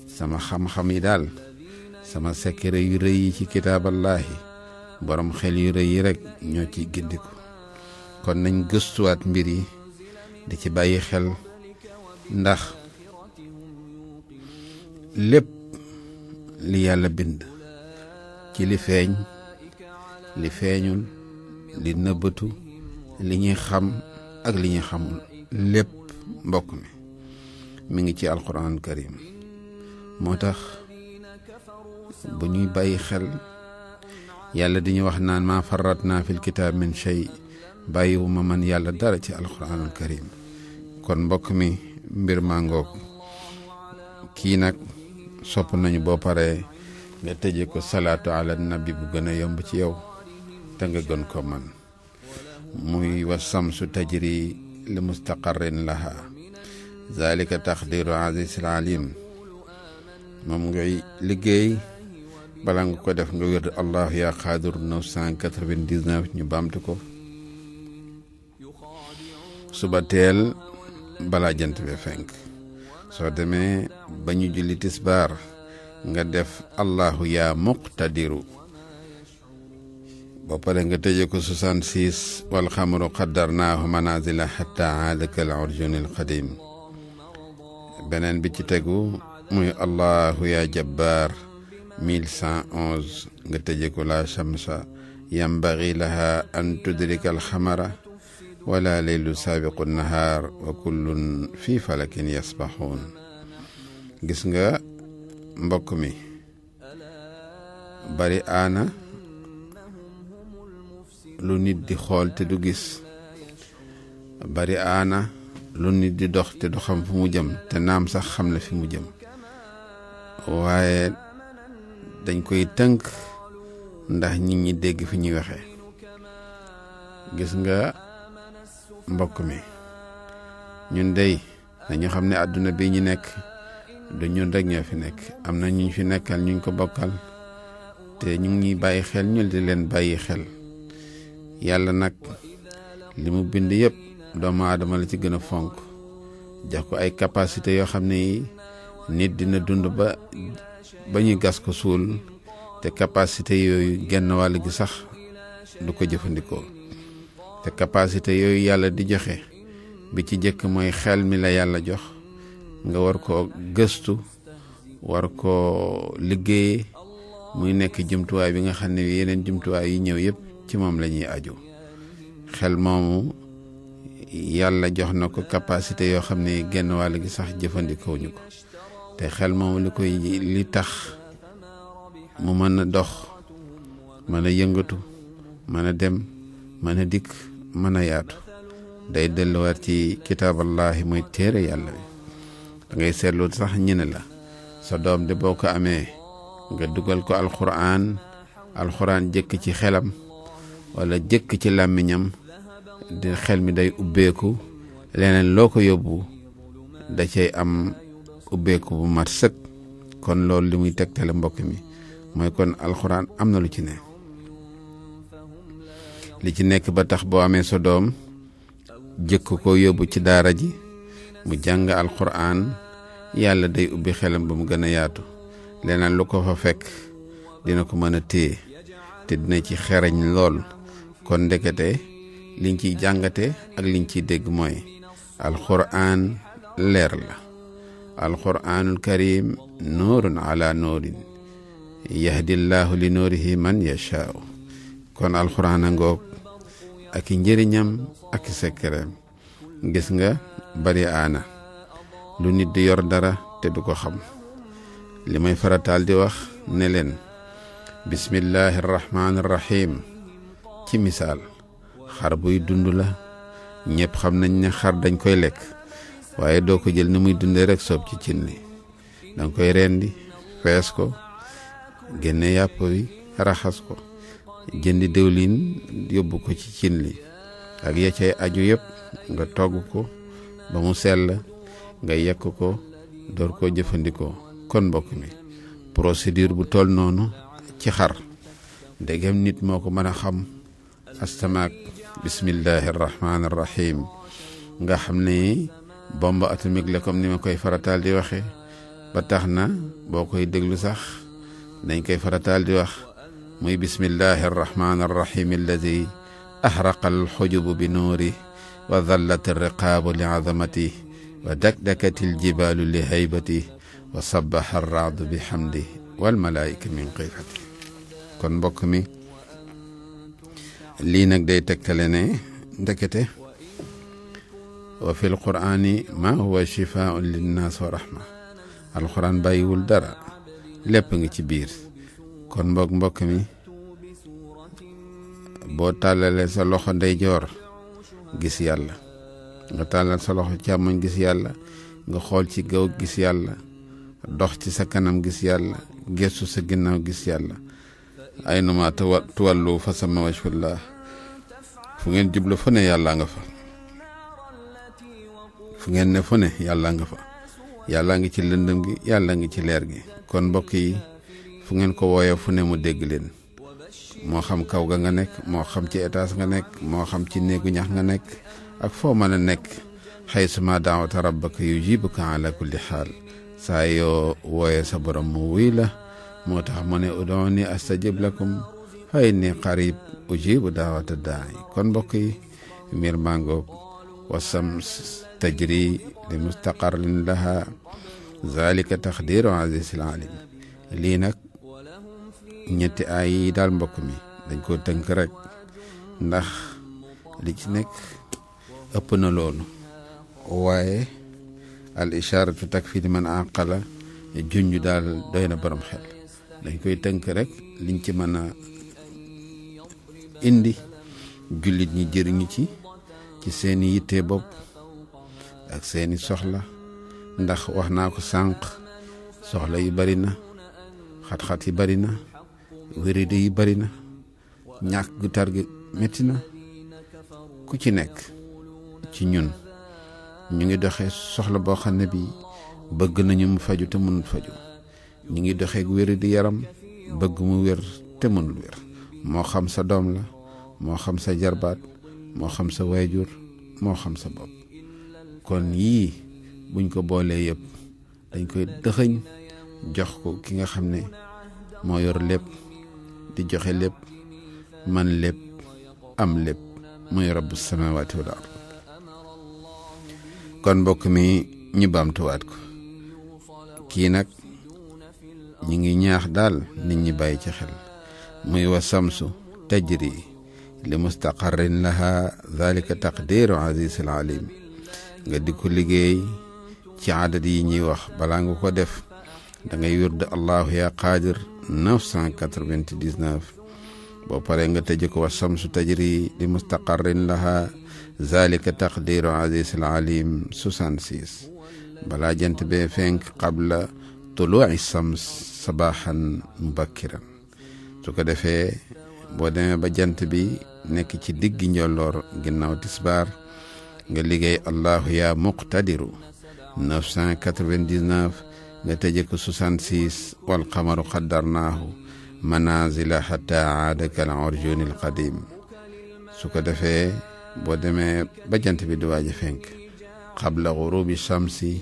sama xam-xam yi daal sama secret yu rëy yi ci kitaaballahi borom xel yu rëy yi rek ñoo ciy gindiku. kon nañ gëstuwaat mbir yi di ci bàyyi xel ndax lépp li yàlla bind ci li feeñ li feeñul li nëbbatu li ñuy xam ak li ñuy xamul lépp mbokk mi ngi ci alquran karim. moo tax bu ñuy bàyyi xel yàlla di ñu wax naan maa farratna fil kitaab min shay bàyyiwuma man yàlla dara ci alquranul karim. kon mbokk mi mbir maa ngoog kii nag sopp nañu boo paree nga tëje ko salaatu ala nabi bu gën a yomb ci yow te nga gën ko man muy wa samsu tajri li mustaqarrin laha zalika taqdiru azizil alim. moom ngay liggéey bala nga ko def nga wér allahu yaa xaadir 999 ñu baamtu ko suba teel balaa jant bi fenk. soo demee ba ñu julli tisbaar nga def allahu yaa muqtadiru ba pare nga tëje ko 66 wal xamaru qaddarnaahu manazila xatta aada kal urjuni al qadim. beneen bi ci tegu muy allahu yaa jabbaar 1111 nga tëje ko la shamsa yambagi laha an tudrika al xamara wala laylu saabiqu nahaar wa kullun fi falakin yasbaxuun. gis nga mbokk mi bari aana lu nit di xool te du gis, bari aana lu nit di dox te du xam fu mu jëm te naam sax xam na fi mu jëm, waaye dañ koy tënk ndax nit ñi dégg fi ñuy waxee. gis nga mbokk mi ñun dey dañu xam ne àdduna bi ñu nekk du ñun rek ñoo fi nekk am na ñu fi nekkal ñu ko bokkal te ñu ngi ñuy bàyyi xel ñu di leen bàyyi xel yàlla nag li mu bind yëpp doomu aadama la ci gën a fonk jox ko ay capacité yoo xam ne nit dina dund ba ñu gas ko suul te capacité yooyu genn wàll gi sax du ko jëfandikoo te capacité yooyu yàlla di joxe bi ci jëkk mooy xel mi la yàlla jox nga war ko gëstu war ko liggéey muy nekk jumtuwaay bi nga xam ne yeneen jumtuwaay yi ñëw yëpp ci moom la ñuy aju xel moomu yàlla jox na ko capacité yoo xam ne genn wàll gi sax jëfandikoo ñu ko te xel moomu li tax mu mën a dox mën a yëngatu mën a dem mën a dikk mën a yaatu day delluwaat ci kitaaballahi mooy téere yàlla bi da ngay seetlu sax ñu ne la sa doom de boo ko amee nga dugal ko alxuraan jëkk ci xelam wala jëkk ci làmmiñam di xel mi day ubbeeku leneen loo ko yóbbu da cay am ubbeeku bu mat sëkk kon loolu li muy tegtale mbokk mi mooy kon alxuraan am na lu ci ne li ci nekk ba tax boo amee sa doom jëkk ko yóbbu ci daara ji mu jàng alxuraan yàlla day ubbi xelam ba mu gën a yaatu leneen lu ko fa fekk dina ko mën a téye te dina ci xereñ lool kon ndekete liñ ciy jàngate ak liñ ciy dégg mooy alxuraan leer la alxuraanul karim nuurun ala nuurin yahdillahu li nuurihi man yashaau kon alxuraan a ngoog ak i njëriñam ak i sekkereem gis nga bari aana lu nit di yor dara te du ko xam li may farataal di wax ne leen bismillahi rahmaani rahim ci misaal xar buy dund la ñëpp xam nañ ne xar dañ koy lekk waaye doo ko jël ni muy dundee rek soob ci cin li danga koy rendi fees ko génne yàpp wi raxas ko jëndi diwlin yóbbu ko ci cin li ak ya cay aju yëpp nga togg ko ba mu sell nga yekk ko door koo jëfandikoo kon mbokk mi procédure bu toll noonu ci xar ndegem nit moo ko mën a xam astamaak bismillahi rahmaani rahim nga xam ne bombe atomique la comme ni ma koy farataal di waxe ba tax na boo koy déglu sax dañ koy farataal di wax muy bismillahi arrahmani arrahim alladi ahraqa alxujubu bi nuuri wa dallat alriqaabu li azamati wa dakdakati aljibalu li haybati wa sabaxa arraadu bi xamdi walmalaayika min xiifati kon mbokk mi lii nag day tegtale ne ndekete wa fi alqur'ani ma huwa shifaun linnaas wa rahma alquran bàyyiwul dara lépp ngi ci biir kon mbokk mi boo tàllalee sa loxo ndeyjoor gis yàlla nga tàllal sa loxo càmmoñ gis yàlla nga xool ci gaw gis yàlla dox ci sa kanam gis yàlla gestu sa ginnaaw gis yàlla aynuma tuwallu fa sama wajhullah fu ngeen jublu fu ne yàlla nga fa fu ngeen ne fu ne yàlla nga fa yàlla ngi ci lëndëm gi yàlla ngi ci leer gi kon mbokk yi fu ngeen ko wooyee fu ne mu dégg leen moo xam kaw ga nga nekk moo xam ci étage nga nekk moo xam ci néegu ñax nga nekk ak foo mën a nekk xaysuma daawata rabbaka yujibuka ala kulli xaal saa yoo wooyee sa borom mu wuy la moo tax mu ne ud'uuni astajib lakum fa inni qarib ujibu daawata daai kon mbokk yi mbir mangoog wasams tajri li mustaqarrin laha zalika taqdiru azizil alim lii nag ñetti ay yi daal mbokk mi dañ ko tënk rek ndax li ci nekk ëpp na loolu waaye al isharatu takfi man aqala junj daal doy na borom xel dañ koy tënk rek liñ ci mën a indi jullit ñi jëriñu ci seeni yitte bopp ak seeni soxla ndax wax naa ko sànq soxla yi bari na xat-xat yi bari na wéride yi bari na ñàkk gu tar gi métti na ku ci nekk ci ñun ñu ngi doxee soxla boo xam ne bi bëgg nañu mu faju te mënul faju ñu ngi doxee wér di yaram bëgg mu wér te mënul wér moo xam sa doom la moo xam sa jarbaat moo xam sa waajur moo xam sa bopp kon yii buñ ko boolee yëpp dañ koy dëxëñ jox ko ki nga xam ne moo yor lépp di joxe lépp man lépp am lépp muy rabbu samawati wal ard kon mbokk mi ñu baamtuwaat ko kii nag ñi ngi ñaax daal nit ñi bàyyi ci xel muy wa samsu tajri li mustaqarrin laha dhalika taqdiru aziz al alim nga di ko liggéey ci adat yi ñuy wax balaa nga ko def da ngay wird allahu ya qadir 999 boo paree nga tëj ko wa samsu tajri li mustaqarrin laha zalika taqdiru aziz al alim 66 balaa jant bee fenk qabla tuluu'i sams sabahan mubakkiran su ko defee boo demee ba jant bi nekk ci diggi njolloor ginnaaw tisbaar nga liggéey allahu ya muqtadiru 999 nga tëje ko 66 wal qamaru qaddarnaahu manazila hatta aada kal urjuni al qadim su ko defee boo demee ba jant bi di waaj a fenk qabla ghurubi shamsi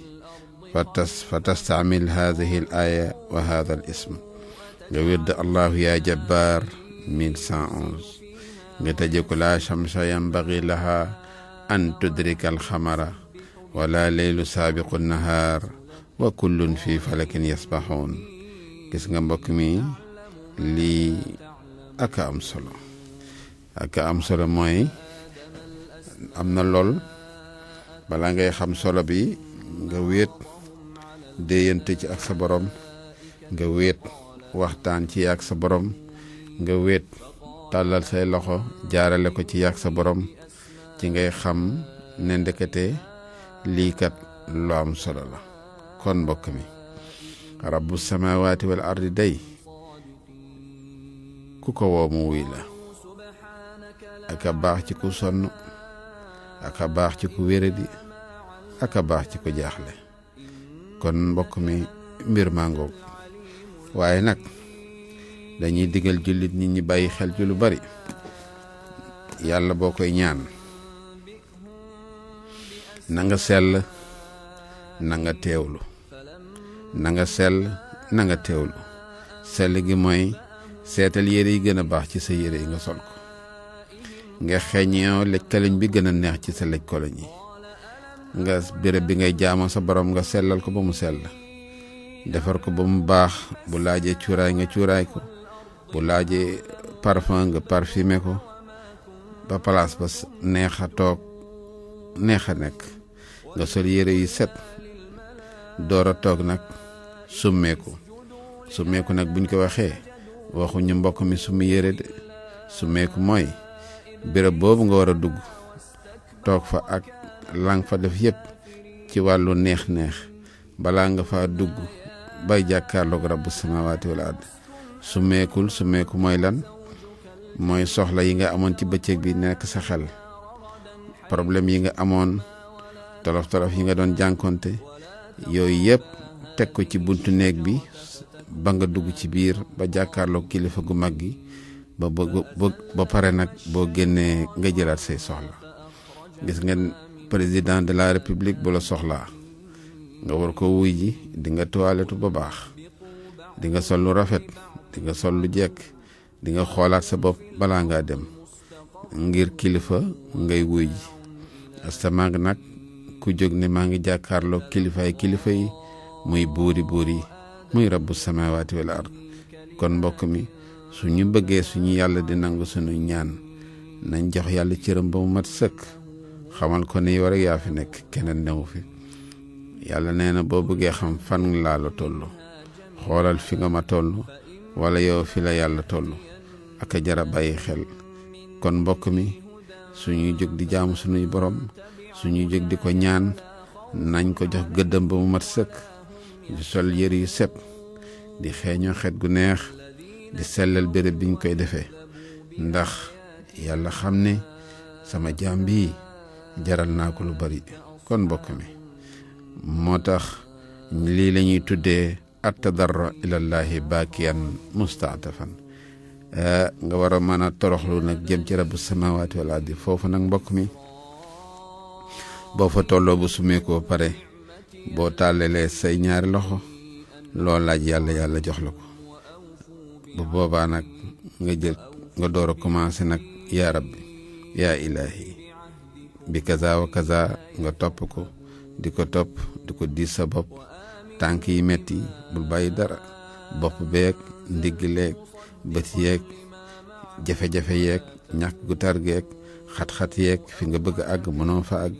fatastamil hadhihi al aya wa hadha al ism nga wird allahu ya jabbar 1111 nga tëje ko la shamsa yanbaghi laha an tudrika al xamara wala leylu saabiqu nahaar wa kullun fi falakin yasbaxuun gis nga mbokk mi lii aka am solo mooy am na lool balaa ngay xam solo bi nga wéet déeyante ci ak sa borom nga wéet waxtaan ci ak sa borom nga wéet tàllal say loxo jaarale ko ci ak sa borom ci ngay xam ne ndekete lii kat lu am solo la kon mbokk mi rabbu samawati wal ardi day ku ko woo mu wuy la aka baax ci ku sonn aka baax ci ku wéradi aka baax ci ku jaaxle kon mbokk mi mbir maa ngoog waaye nag dañuy digal jullit nit ñi bàyyi xel ci lu bari yàlla boo koy ñaan na nga sell na nga teewlu na nga sell na nga teewlu sell gi mooy seetal yére yi gën a baax ci sa yére yi nga sol ko nga xeeñoo lëj koloñ bi gën a neex ci sa lëj koloñ yi nga béréb bi ngay jaamoo sa borom nga sellal ko ba mu sell defar ko ba mu baax bu laajee cuuraay nga cuuraay ko bu laajee parfum nga parfumé ko ba place ba neex a toog neex a nekk nga sol yére yu set door a toog nag summeeku nag buñ ko waxee waxuñu mbokk mi summi yére de summeeku mooy béréb boobu nga war a dugg toog fa ak lang fa def yépp ci wàllu neex-neex balaa nga fa dugg bay jàkkaarloog rabbu samawaati wal ard summeeku mooy lan mooy soxla yi nga amoon ci bëccëg bi nekk sa xel problème yi nga amoon tolof yi nga doon jànkonte yooyu yëpp teg ko ci buntu néeg bi ba nga dugg ci biir ba jàkkaarloog kilifa gu mag gi ba pare nag boo génnee nga jëlaat say soxla gis ngeen président de la république bu la soxlaa nga war ko wuy ji di nga toiletu ba baax di nga sol lu rafet di nga sol lu jekk di nga xoolaat sa bopp balaa ngaa dem ngir kilifa ngay wuy ji astamaag nag ku jóg ne maa ngi jàkkaarloo kilifa yi muy buuri muy rabbu samawaati wal ard kon mbokk mi suñu bëggee suñu yàlla di nangu suñu ñaan nañ jox yàlla cëram ba mu mat sëkk xamal ko ne yow rek yaa fi nekk keneen newu fi yàlla nee na boo bëggee xam fan laa la toll xoolal fi nga ma toll wala yow fi la yàlla toll ak a jara bàyyi xel kon mbokk mi suñuy jóg di jaamu suñuy borom suñuy jóg di ko ñaan nañ ko jox gëddam ba mu mat sëkk di sol yëre yu set di xeeñoo xet gu neex di sellal béréb biñ koy defee ndax yàlla xam ne sama jaam bii jaral naa ko lu bari. kon mbokk mi moo tax lii la ñuy tuddee at-tadarru ilallahi baakiyan mustaatafan nga war a mën a toroxlu nag jëm ci rabbu samawaati wal ardi. foofu nag mbokk mi boo fa tolloo bu sumeekoo pare boo tàllalee say ñaari loxo loo laaj yàlla jox la ko. bu boobaa nag nga door a commencé nag yaa rabbi yaa ilaahi bi kaza wa kaza nga topp ko di ko diis sa bopp. tànk yi metti bul bàyyi dara, bopp beeg ndigg leeg bët yeeg jafe-jafe yeeg ñàkk gu tar geeg xat-xat yeeg fi nga bëgg a àgg mënoo fa àgg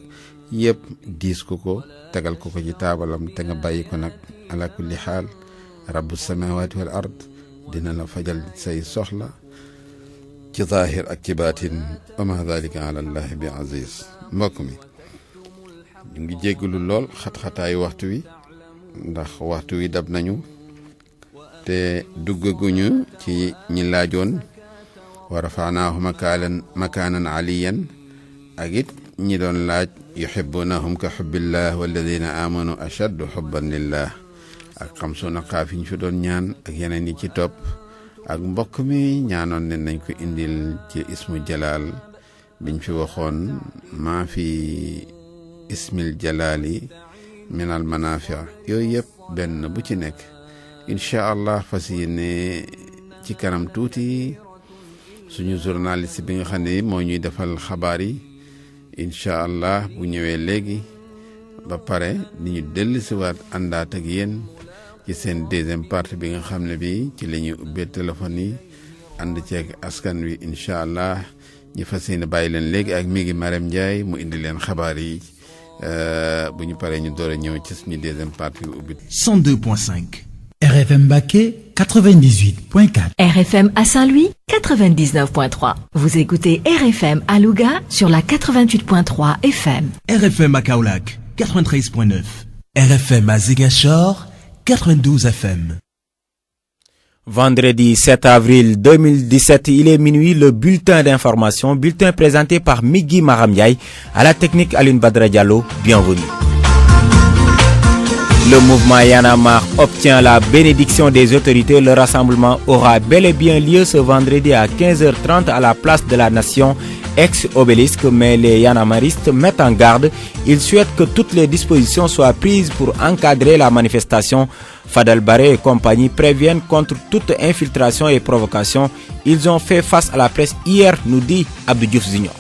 yëpp diis ko tegal ko ci taabalam te nga bàyyi ko nag ala kulli xaal rabbu samawaati wal ard dina la fajal say soxla ci zaahir ak ci baatin wa ma dalika ala allahi bi aziz. mbokk mi ñu ngi jéggalu lool xat-xataayu waxtu wi ndax waxtu wi dab nañu te duggaguñu ci ñi laajoon wa rafaanaahu makaanan aliyan ak it ñi doon laaj yuhibbunahum ka hubbillah walladina amanu ashaddu hubban lillah ak xamsuna xaaf yi ñu fi doon ñaan ak yeneen yi ci topp ak mbokk mi ñaanoon ne nañ ko indil ci ismu jalaal biñ fi waxoon maa fi ismil jalaali minal manaafi yooyu yëpp benn bu ci nekk incha allah fas yéene ci kanam tuuti suñu journaliste bi nga xam ne moo ñuy defal xabaar yi incha allah bu ñëwee léegi ba pare di ñu dellusiwaat àndaat ak yéen ci seen deuxième partie bi nga xam ne bi ci la ñuy ubbee téléphone yi ànd ceeg askan wi incha allah ñu fas yéene bàyyi leen léegi ak mi ngi Marème Ndiaye mu indi leen xabaar yi bu ñu paree ñu door a ñëw ci suñu deuxième partie bi ubbi. 102.5 RFM Mbacké 98.4 RFM à Saint-Louis 99.3. Vous écoutez RFM à Louga sur la 88.3 FM. RFM à Kaolack 93.9 RFM à Ziguinchor 92 FM. Vendredi 7 avril 2017, il est minuit, le bulletin d'information, bulletin présenté par Migui Maram Ndiaye, à la technique Alioune Badara Diallo. Bienvenue. Le mouvement Y en a marre obtient la bénédiction des autorités. Le rassemblement aura bel et bien lieu ce vendredi à 15h30 à la place de la Nation, ex-obélisque, mais les yanamaristes mettent en garde. Ils souhaitent que toutes les dispositions soient prises pour encadrer la manifestation. Fadel Barre et compagnie préviennent contre toute infiltration et provocation. Ils ont fait face à la presse hier, nous dit Abdou Diouf Junior.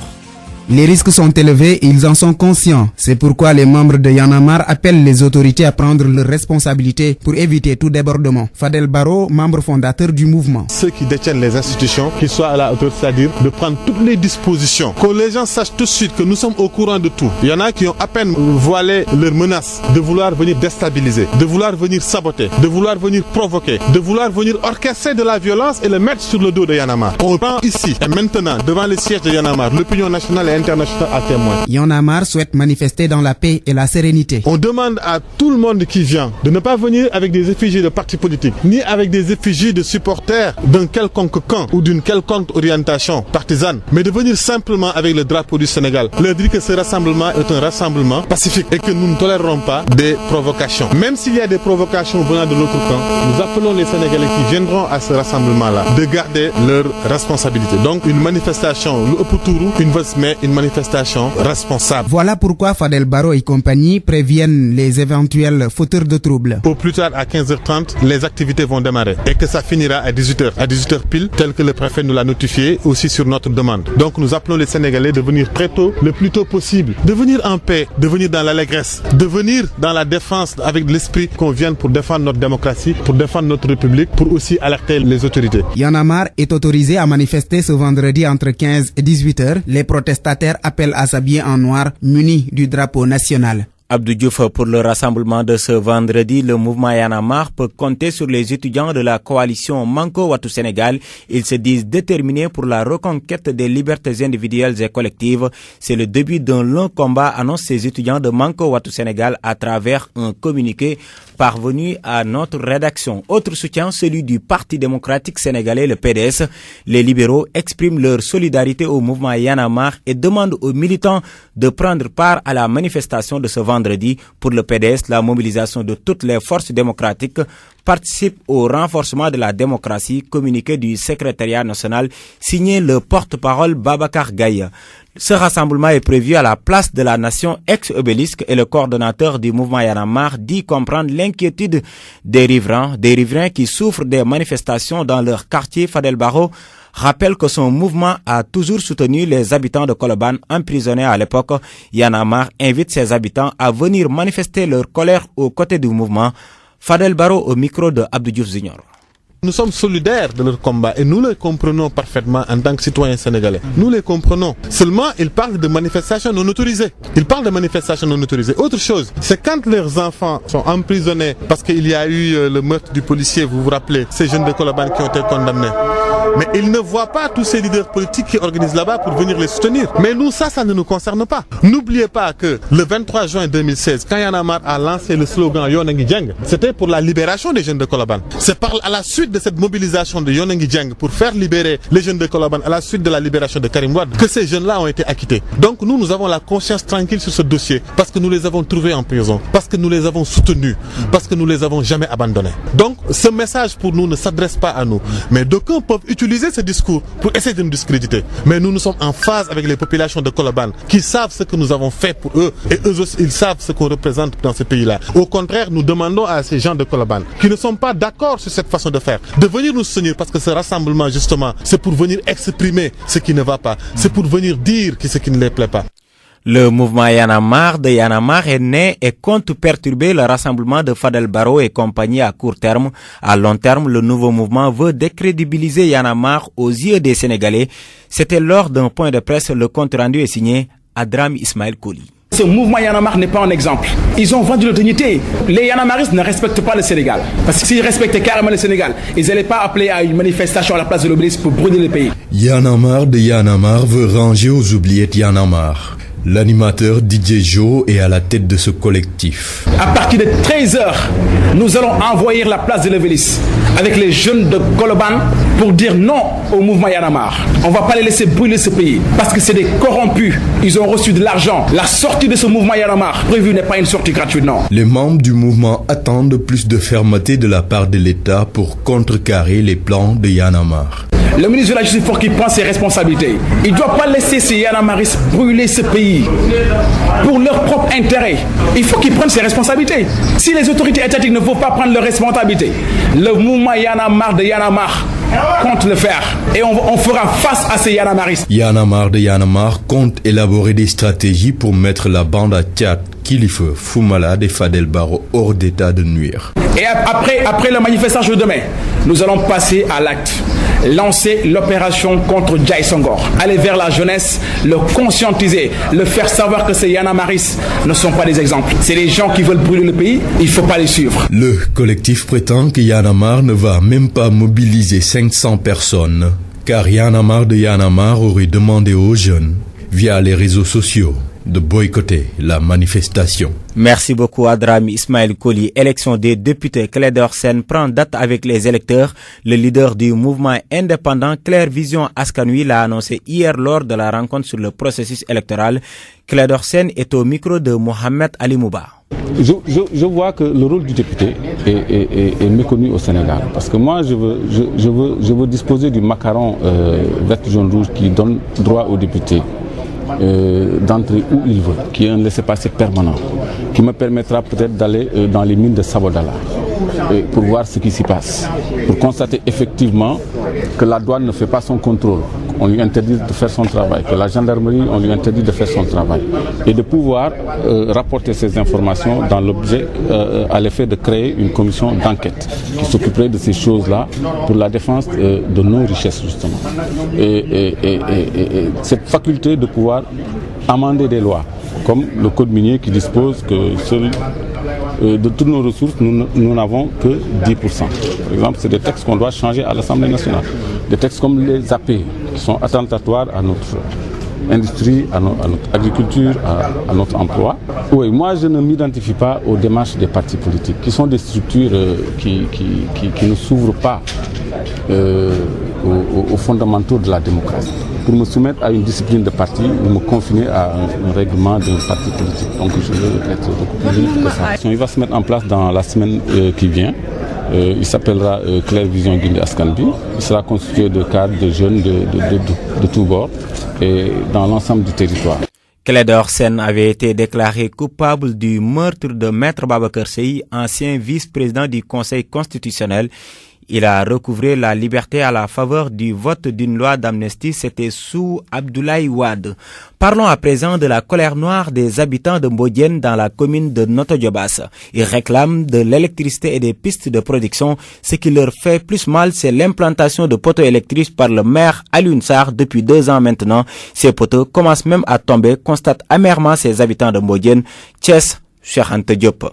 Les risques sont élevés et ils en sont conscients. C'est pourquoi les membres de Y en a marre appellent les autorités à prendre leurs responsabilités pour éviter tout débordement. Fadel Barro, membre fondateur du mouvement. Ceux qui détiennent les institutions, qu'ils soient à la hauteur, c'est-à-dire de prendre toutes les dispositions. Que les gens sachent tout de suite que nous sommes au courant de tout. Il y en a qui ont à peine voilé leurs menaces de vouloir venir déstabiliser, de vouloir venir saboter, de vouloir venir provoquer, de vouloir venir orchestrer de la violence et le mettre sur le dos de Y en a marre. On prend ici et maintenant devant le siège de Y en a marre, l'opinion nationale et international à témoin. Y en a marre souhaite manifester dans la paix et la sérénité. On demande à tout le monde qui vient de ne pas venir avec des effigies de partis politiques, ni avec des effigies de supporters d'un quelconque camp ou d'une quelconque orientation partisane, mais de venir simplement avec le drapeau du Sénégal. Leur dire que ce rassemblement est un rassemblement pacifique et que nous ne tolérerons pas des provocations. Même s'il y a des provocations venant de l'autre camp, nous appelons les Sénégalais qui viendront à ce rassemblement-là de garder leur responsabilité. Donc une manifestation, une manifestation responsable. Voilà pourquoi Fadel Barro et compagnie préviennent les éventuels fauteurs de troubles. Au plus tard à 15h30, les activités vont démarrer et que ça finira à 18h. À 18h pile, tel que le préfet nous l'a notifié aussi sur notre demande. Donc nous appelons les Sénégalais de venir très tôt, le plus tôt possible, de venir en paix, de venir dans l'allégresse, de venir dans la défense avec l'esprit qu'on vienne pour défendre notre démocratie, pour défendre notre République, pour aussi alerter les autorités. Y en a marre est autorisé à manifester ce vendredi entre 15 et 18h. Les protestataires appellent à s'habiller en noir, munis du drapeau national. Abdou Diouf, pour le rassemblement de ce vendredi, le mouvement Y en a marre peut compter sur les étudiants de la coalition Manko Wattu Sénégal. Ils se disent déterminés pour la reconquête des libertés individuelles et collectives. C'est le début d'un long combat, annoncent ces étudiants de Manko Wattu Sénégal à travers un communiqué parvenu à notre rédaction. Autre soutien, celui du Parti démocratique sénégalais, le PDS. Les libéraux expriment leur solidarité au mouvement Y en a marre et demandent aux militants de prendre part à la manifestation de ce vendredi. Pour le PDS, la mobilisation de toutes les forces démocratiques participe au renforcement de la démocratie, communiqué du secrétariat national signé le porte-parole Babacar Gaye. Ce rassemblement est prévu à la place de la Nation ex-Obélisque et le coordonnateur du mouvement Y en a marre dit comprendre l'inquiétude des riverains qui souffrent des manifestations dans leur quartier. Fadel Barro rappelle que son mouvement a toujours soutenu les habitants de Colobane emprisonnés à l'époque. Y en a marre invite ses habitants à venir manifester leur colère aux côtés du mouvement. Fadel Barro au micro de Abdou Diouf Junior. Nous sommes solidaires de leur combat et nous les comprenons parfaitement en tant que citoyens sénégalais. Nous les comprenons. Seulement, ils parlent de manifestations non autorisées. Ils parlent de manifestations non autorisées. Autre chose, c'est quand leurs enfants sont emprisonnés parce qu'il y a eu le meurtre du policier, vous vous rappelez, ces jeunes de Colobane qui ont été condamnés. Mais ils ne voient pas tous ces leaders politiques qui organisent là-bas pour venir les soutenir. Mais nous, ça ne nous concerne pas. N'oubliez pas que le 23 juin 2016, quand Y en a marre a lancé le slogan Yonengi Dieng, c'était pour la libération des jeunes de Colobane. C'est à la suite de cette mobilisation de Yonengi Dieng pour faire libérer les jeunes de Colobane, à la suite de la libération de Karim Wade, que ces jeunes-là ont été acquittés. Donc nous avons la conscience tranquille sur ce dossier parce que nous les avons trouvés en prison, parce que nous les avons soutenus, parce que nous les avons jamais abandonnés. Donc ce message pour nous ne s'adresse pas à nous. Mais d'aucuns peuvent utiliser ce discours pour essayer de nous discréditer. Mais nous sommes en phase avec les populations de Colobane qui savent ce que nous avons fait pour eux et eux aussi ils savent ce qu'on représente dans ce pays-là. Au contraire, nous demandons à ces gens de Colobane qui ne sont pas d'accord sur cette façon de faire de venir nous soutenir parce que ce rassemblement justement c'est pour venir exprimer ce qui ne va pas, c'est pour venir dire ce qui ne les plaît pas. Le mouvement Y en a marre de Y en a marre est né et compte perturber le rassemblement de Fadel Barro et compagnie à court terme. À long terme, le nouveau mouvement veut décrédibiliser Y en a marre aux yeux des Sénégalais. C'était lors d'un point de presse. Le compte rendu est signé Adrame Ismaël Koli. Ce mouvement Y en a marre n'est pas un exemple. Ils ont vendu leur dignité. Les Y en a marristes ne respectent pas le Sénégal. Parce que s'ils respectaient carrément le Sénégal, ils n'allaient pas appeler à une manifestation à la place de l'Obélisque pour brûler le pays. Y en a marre de Y en a marre veut ranger aux oubliettes Y en a marre. L'animateur DJ Joe est à la tête de ce collectif. À partir de 13h, nous allons envahir la place de l'Obélisque avec les jeunes de Colobane pour dire non au mouvement Y en a marre. On ne va pas les laisser brûler ce pays parce que c'est des corrompus. Ils ont reçu de l'argent. La sortie de ce mouvement Y en a marre prévue n'est pas une sortie gratuite, non. Les membres du mouvement attendent plus de fermeté de la part de l'État pour contrecarrer les plans de Y en a marre. Le ministre de la Justice, il faut qu'il prenne ses responsabilités. Il ne doit pas laisser ces Y en a marristes brûler ce pays pour leur propre intérêt. Il faut qu'ils prennent ses responsabilités. Si les autorités étatiques ne vont pas prendre leurs responsabilités, le mouvement Y en a marre de Y en a marre compte le faire. Et on fera face à ces Y en a marristes. Y en a marre de Y en a marre compte élaborer des stratégies pour mettre la bande à Tchad, Kilifeu, Foumalade et Fadel Barro hors d'état de nuire. Et après la manifestation de demain, nous allons passer à l'acte. Lancer l'opération contre Jai Songor. Aller vers la jeunesse, le conscientiser, le faire savoir que ces Y en a marristes ne sont pas des exemples. C'est des gens qui veulent brûler le pays, il ne faut pas les suivre. Le collectif prétend que Y en a marre ne va même pas mobiliser 500 personnes, car Y en a marre de Y en a marre aurait demandé aux jeunes, via les réseaux sociaux, de boycotter la manifestation. Merci beaucoup Adrame Ismaël Koli. Élection des députés. Clédor Sène prend date avec les électeurs. Le leader du mouvement indépendant Claire Vision Askanui l'a annoncé hier lors de la rencontre sur le processus électoral. Clédor Sène est au micro de Mohamed Ali Mouba. Je vois que le rôle du député est méconnu au Sénégal. Parce que moi, je veux disposer du macaron vert, jaune, rouge qui donne droit aux députés d'entrer où ils veulent, qui est un laissez-passer permanent, qui me permettra peut-être d'aller dans les mines de Sabodala pour voir ce qui s'y passe, pour constater effectivement que la douane ne fait pas son contrôle, on lui interdit de faire son travail, que la gendarmerie, on lui interdit de faire son travail, et de pouvoir rapporter ces informations dans l'objet à l'effet de créer une commission d'enquête qui s'occuperait de ces choses-là pour la défense de nos richesses justement. Et cette faculté de pouvoir amender des lois comme le code minier qui dispose que de toutes nos ressources, nous n'avons que 10%. Par exemple, c'est des textes qu'on doit changer à l'Assemblée nationale. Des textes comme les AP, qui sont attentatoires à notre industrie, à notre agriculture, à notre emploi. Oui, moi je ne m'identifie pas aux démarches des partis politiques, qui sont des structures qui ne s'ouvrent pas aux fondamentaux de la démocratie. Pour me soumettre à une discipline de parti, ou me confiner à un règlement d'un parti politique. Donc je veux être beaucoup plus libre que ça. Il va se mettre en place dans la semaine qui vient. Il s'appellera Claire Vision Guinée Askanbi. Il sera constitué de cadres, de jeunes de tous bords et dans l'ensemble du territoire. Clédor Sène avait été déclaré coupable du meurtre de Maître Babacar Sèye, ancien vice-président du Conseil constitutionnel. Il a recouvré la liberté à la faveur du vote d'une loi d'amnistie, c'était sous Abdoulaye Wade. Parlons à présent de la colère noire des habitants de Mbodiène dans la commune de Notto Diobass. Ils réclament de l'électricité et des pistes de production. Ce qui leur fait plus mal, c'est l'implantation de poteaux électriques par le maire Alioune Sarr depuis 2 ans maintenant. Ces poteaux commencent même à tomber, constatent amèrement ces habitants de Mbodiène. Thiès, Cheikh Anta Diop.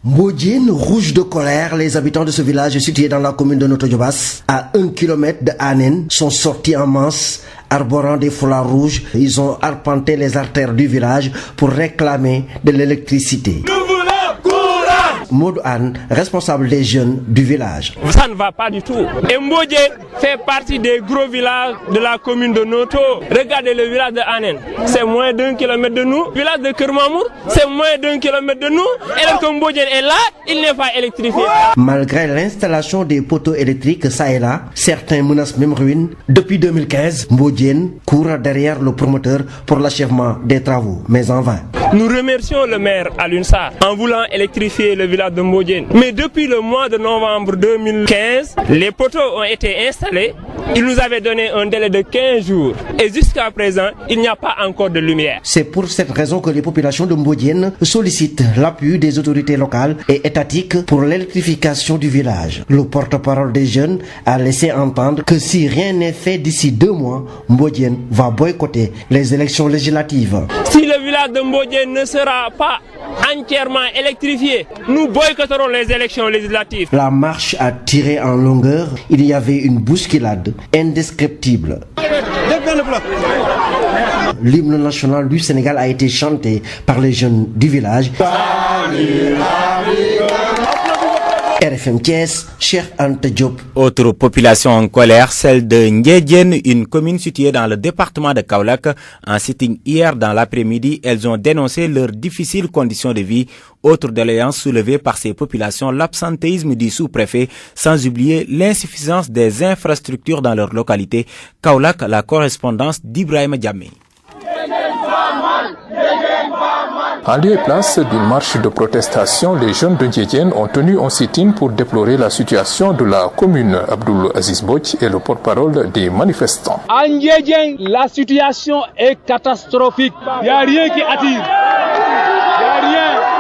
Mbodiène, rouge de colère, les habitants de ce village situé dans la commune de Notto Diobass, à 1 kilomètre de Anen, sont sortis en masse, arborant des foulards rouges. Ils ont arpenté les artères du village pour réclamer de l'électricité. Maud Anne, responsable des jeunes du village. Ça ne va pas du tout. Et Mbodiène fait partie des gros villages de la commune de Notto. Regardez le village de Anen, c'est moins d'1 kilomètre de nous. Le village de Kermamour, c'est moins d'1 kilomètre de nous. Et alors que Mbodiène est là, il n'est pas électrifié. Malgré l'installation des poteaux électriques ça et là, certains menacent même ruine. Depuis 2015, Mbodiène court derrière le promoteur pour l'achèvement des travaux, mais en vain. Nous remercions le maire Alioune Sarr en voulant électrifier le village de Mbodiène. Mais depuis le mois de novembre 2015, les poteaux ont été installés. Il nous avait donné un délai de 15 jours. Et jusqu'à présent, il n'y a pas encore de lumière. C'est pour cette raison que les populations de Mbodiène sollicitent l'appui des autorités locales et étatiques pour l'électrification du village. Le porte-parole des jeunes a laissé entendre que si rien n'est fait d'ici 2 mois, Mbodiène va boycotter les élections législatives. Si le village de Mbodiène ne sera pas entièrement électrifié, nous boycotterons les élections législatives. La marche a tiré en longueur. Il y avait une bousculade indescriptible. L'hymne national du Sénégal a été chanté par les jeunes du village. RFM Thiès, Cheikh Anta Diop. Autre population en colère, celle de Ndiédiène, une commune située dans le département de Kaolack. En sitting hier dans l'après-midi, elles ont dénoncé leurs difficiles conditions de vie. Autre doléance soulevée par ces populations, l'absentéisme du sous-préfet, sans oublier l'insuffisance des infrastructures dans leur localité. Kaolack, la correspondance d'Ibrahima Diamé. En lieu et place d'une marche de protestation, les jeunes de Ndiédiène ont tenu un sit-in pour déplorer la situation de la commune. Abdoul Aziz Boch est le porte-parole des manifestants. À Ndiédiène, la situation est catastrophique. Il n'y a rien qui attire.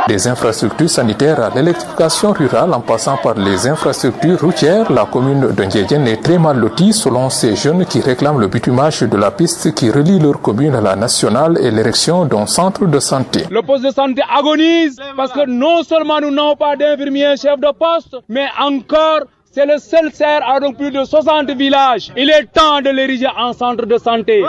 Des infrastructures sanitaires à l'électrification rurale en passant par les infrastructures routières, la commune de Ndiédiène est très mal lotie selon ces jeunes qui réclament le bitumage de la piste qui relie leur commune à la nationale et l'érection d'un centre de santé. Le poste de santé agonise parce que non seulement nous n'avons pas d'infirmiers chefs de poste, mais encore c'est le seul cerf à donc plus de 60 villages. Il est temps de l'ériger en centre de santé.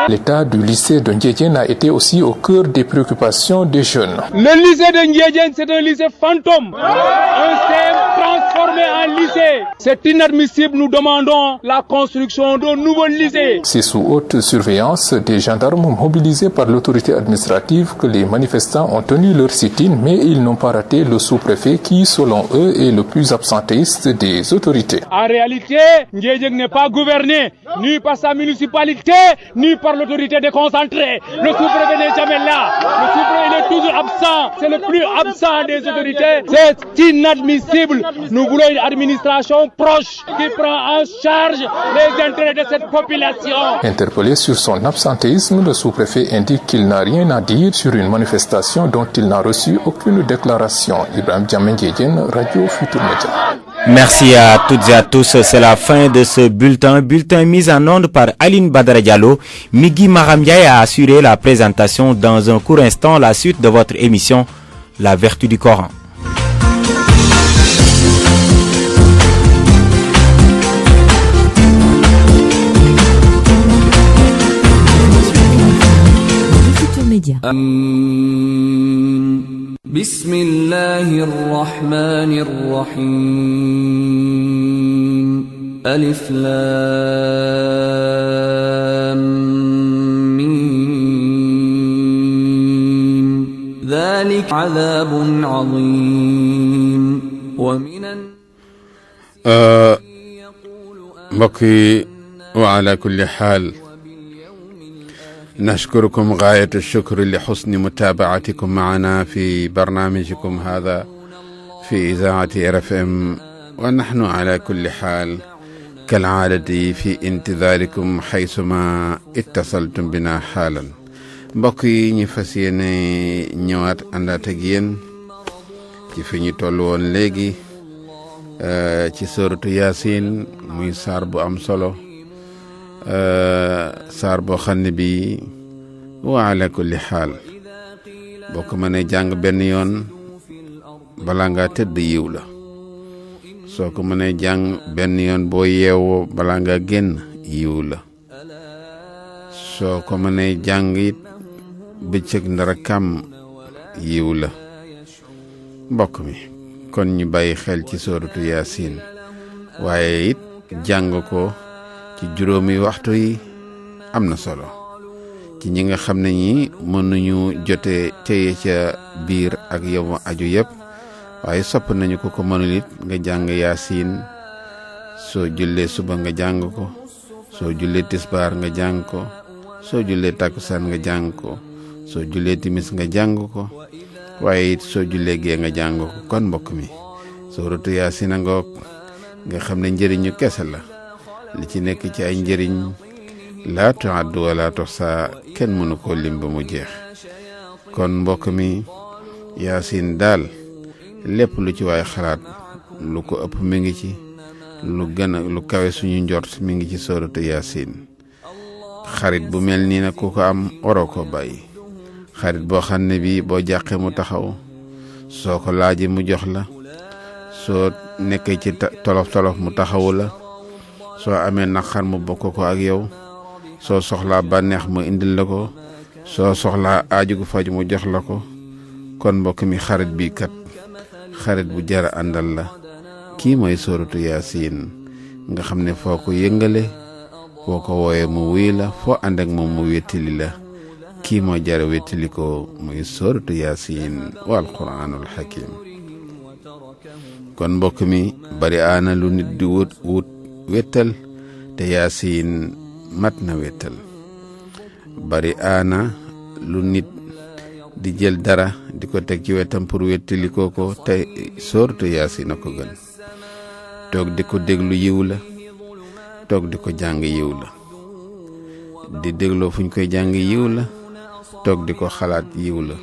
L'état du lycée de Ndiédiène a été aussi au cœur des préoccupations des jeunes. Le lycée de Ndiédiène, c'est un lycée fantôme. Un CM transformé en lycée. C'est inadmissible, nous demandons la construction d'un nouveau lycée. C'est sous haute surveillance des gendarmes mobilisés par l'autorité administrative que les manifestants ont tenu leur sit-in, mais ils n'ont pas raté le sous-préfet qui, selon eux, est le plus absentéiste des autorités. En réalité, Ndiédiène n'est pas gouverné ni par sa municipalité, ni par l'autorité déconcentrée. Le sous-préfet n'est jamais là. Le sous-préfet il est toujours absent. C'est le plus absent des autorités. C'est inadmissible. Nous voulons une administration proche qui prend en charge les intérêts de cette population. Interpellé sur son absentéisme, le sous-préfet indique qu'il n'a rien à dire sur une manifestation dont il n'a reçu aucune déclaration. Ibrahim Diamé, Radio Futur Média. Merci à toutes et à tous. C'est la fin de ce bulletin mis en onde par Aline Badara Diallo. Migui Maramdiaye a assuré la présentation. Dans un court instant, la suite de votre émission, La vertu du Coran. بسم الله الرحمن الرحيم ألف لام ميم ذلك عذاب عظيم ومن بقي وعلى كل حال نشكركم غاية الشكر لحسن متابعتكم معنا في برنامجكم هذا في إذاعة RFM ونحن على كل حال كالعادة في انتظاركم حيثما اتصلتم بنا حالا بقي نفسين نيوات àndaat ak yéen ci fi ñu toll woon léegi ci sooratu Yaasin muy saar bu am solo saar boo xam ne bi wa ala kulli xaal boo ko mënee jàng benn yoon balaa ngaa tëdd yiw la soo ko mënee jàng benn yoon boo yeewoo balaa ngaa génn yiw la soo ko mënee jàng it bëccëg ndara kàmm yiw la mbokk mi kon ñu bàyyi xel ci sooratu Yaasin waaye it jàng ko ci juróomi waxtu yi am na solo ci ñi nga xam ne ñi mënuñu jote téye ca biir ak yow aju yëpp waaye sopp nañu ko ko mënul it nga jàng Yaasin soo jullee suba nga jàng ko soo jullee tisbaar nga jàng ko soo jullee takkusaan nga jàng ko soo jullee timis nga jàng ko waaye it soo jullee gee nga jàng ko kon mbokk mi sooratu Yaasin a ngoog nga xam ne njëriñu kese la li ci nekk ci ay njëriñ laa tuaddu wala tuxsa kenn mënu ko lim ba mu jeex kon mbokk mi Yaasin daal lépp lu ci waay xalaat lu ko ëpp mi ngi ci lu gën a lu kawe suñu njort mi ngi ci sooratu Yaasin xarit bu mel nii nag ku ko am waroo ko bàyyi xarit boo xam ne bii boo jàqee mu taxaw soo ko laajee mu jox la soo nekkee ci tolof tolof mu taxawu la soo amee naqar mu bokk ko ak yow soo soxlaa bànneex mu indil la ko soo soxlaa aaju gu faju mu jox la ko kon mbokk mi xarit bi kat xarit bu jara àndal la kii mooy sooratu Yaasin nga xam ne foo ko yëngale foo ko wooye mu wuy la foo ànd ak moom mu wéttali la kii moo jara wéttali ko muy sooratu Yaasin wal quraanul hakim kon mbokk mi bari aana lu nit di wut wéttal te Yaasin mat na wéttal bari aana lu nit di jël dara di ko teg ci wetam pour wéttali ko te sooratu Yaasin a ko gën toog di ko déglu yiw la toog di ko jàng yiw la di dégloo fuñ koy jàng yiw la toog di ko xalaat yiw la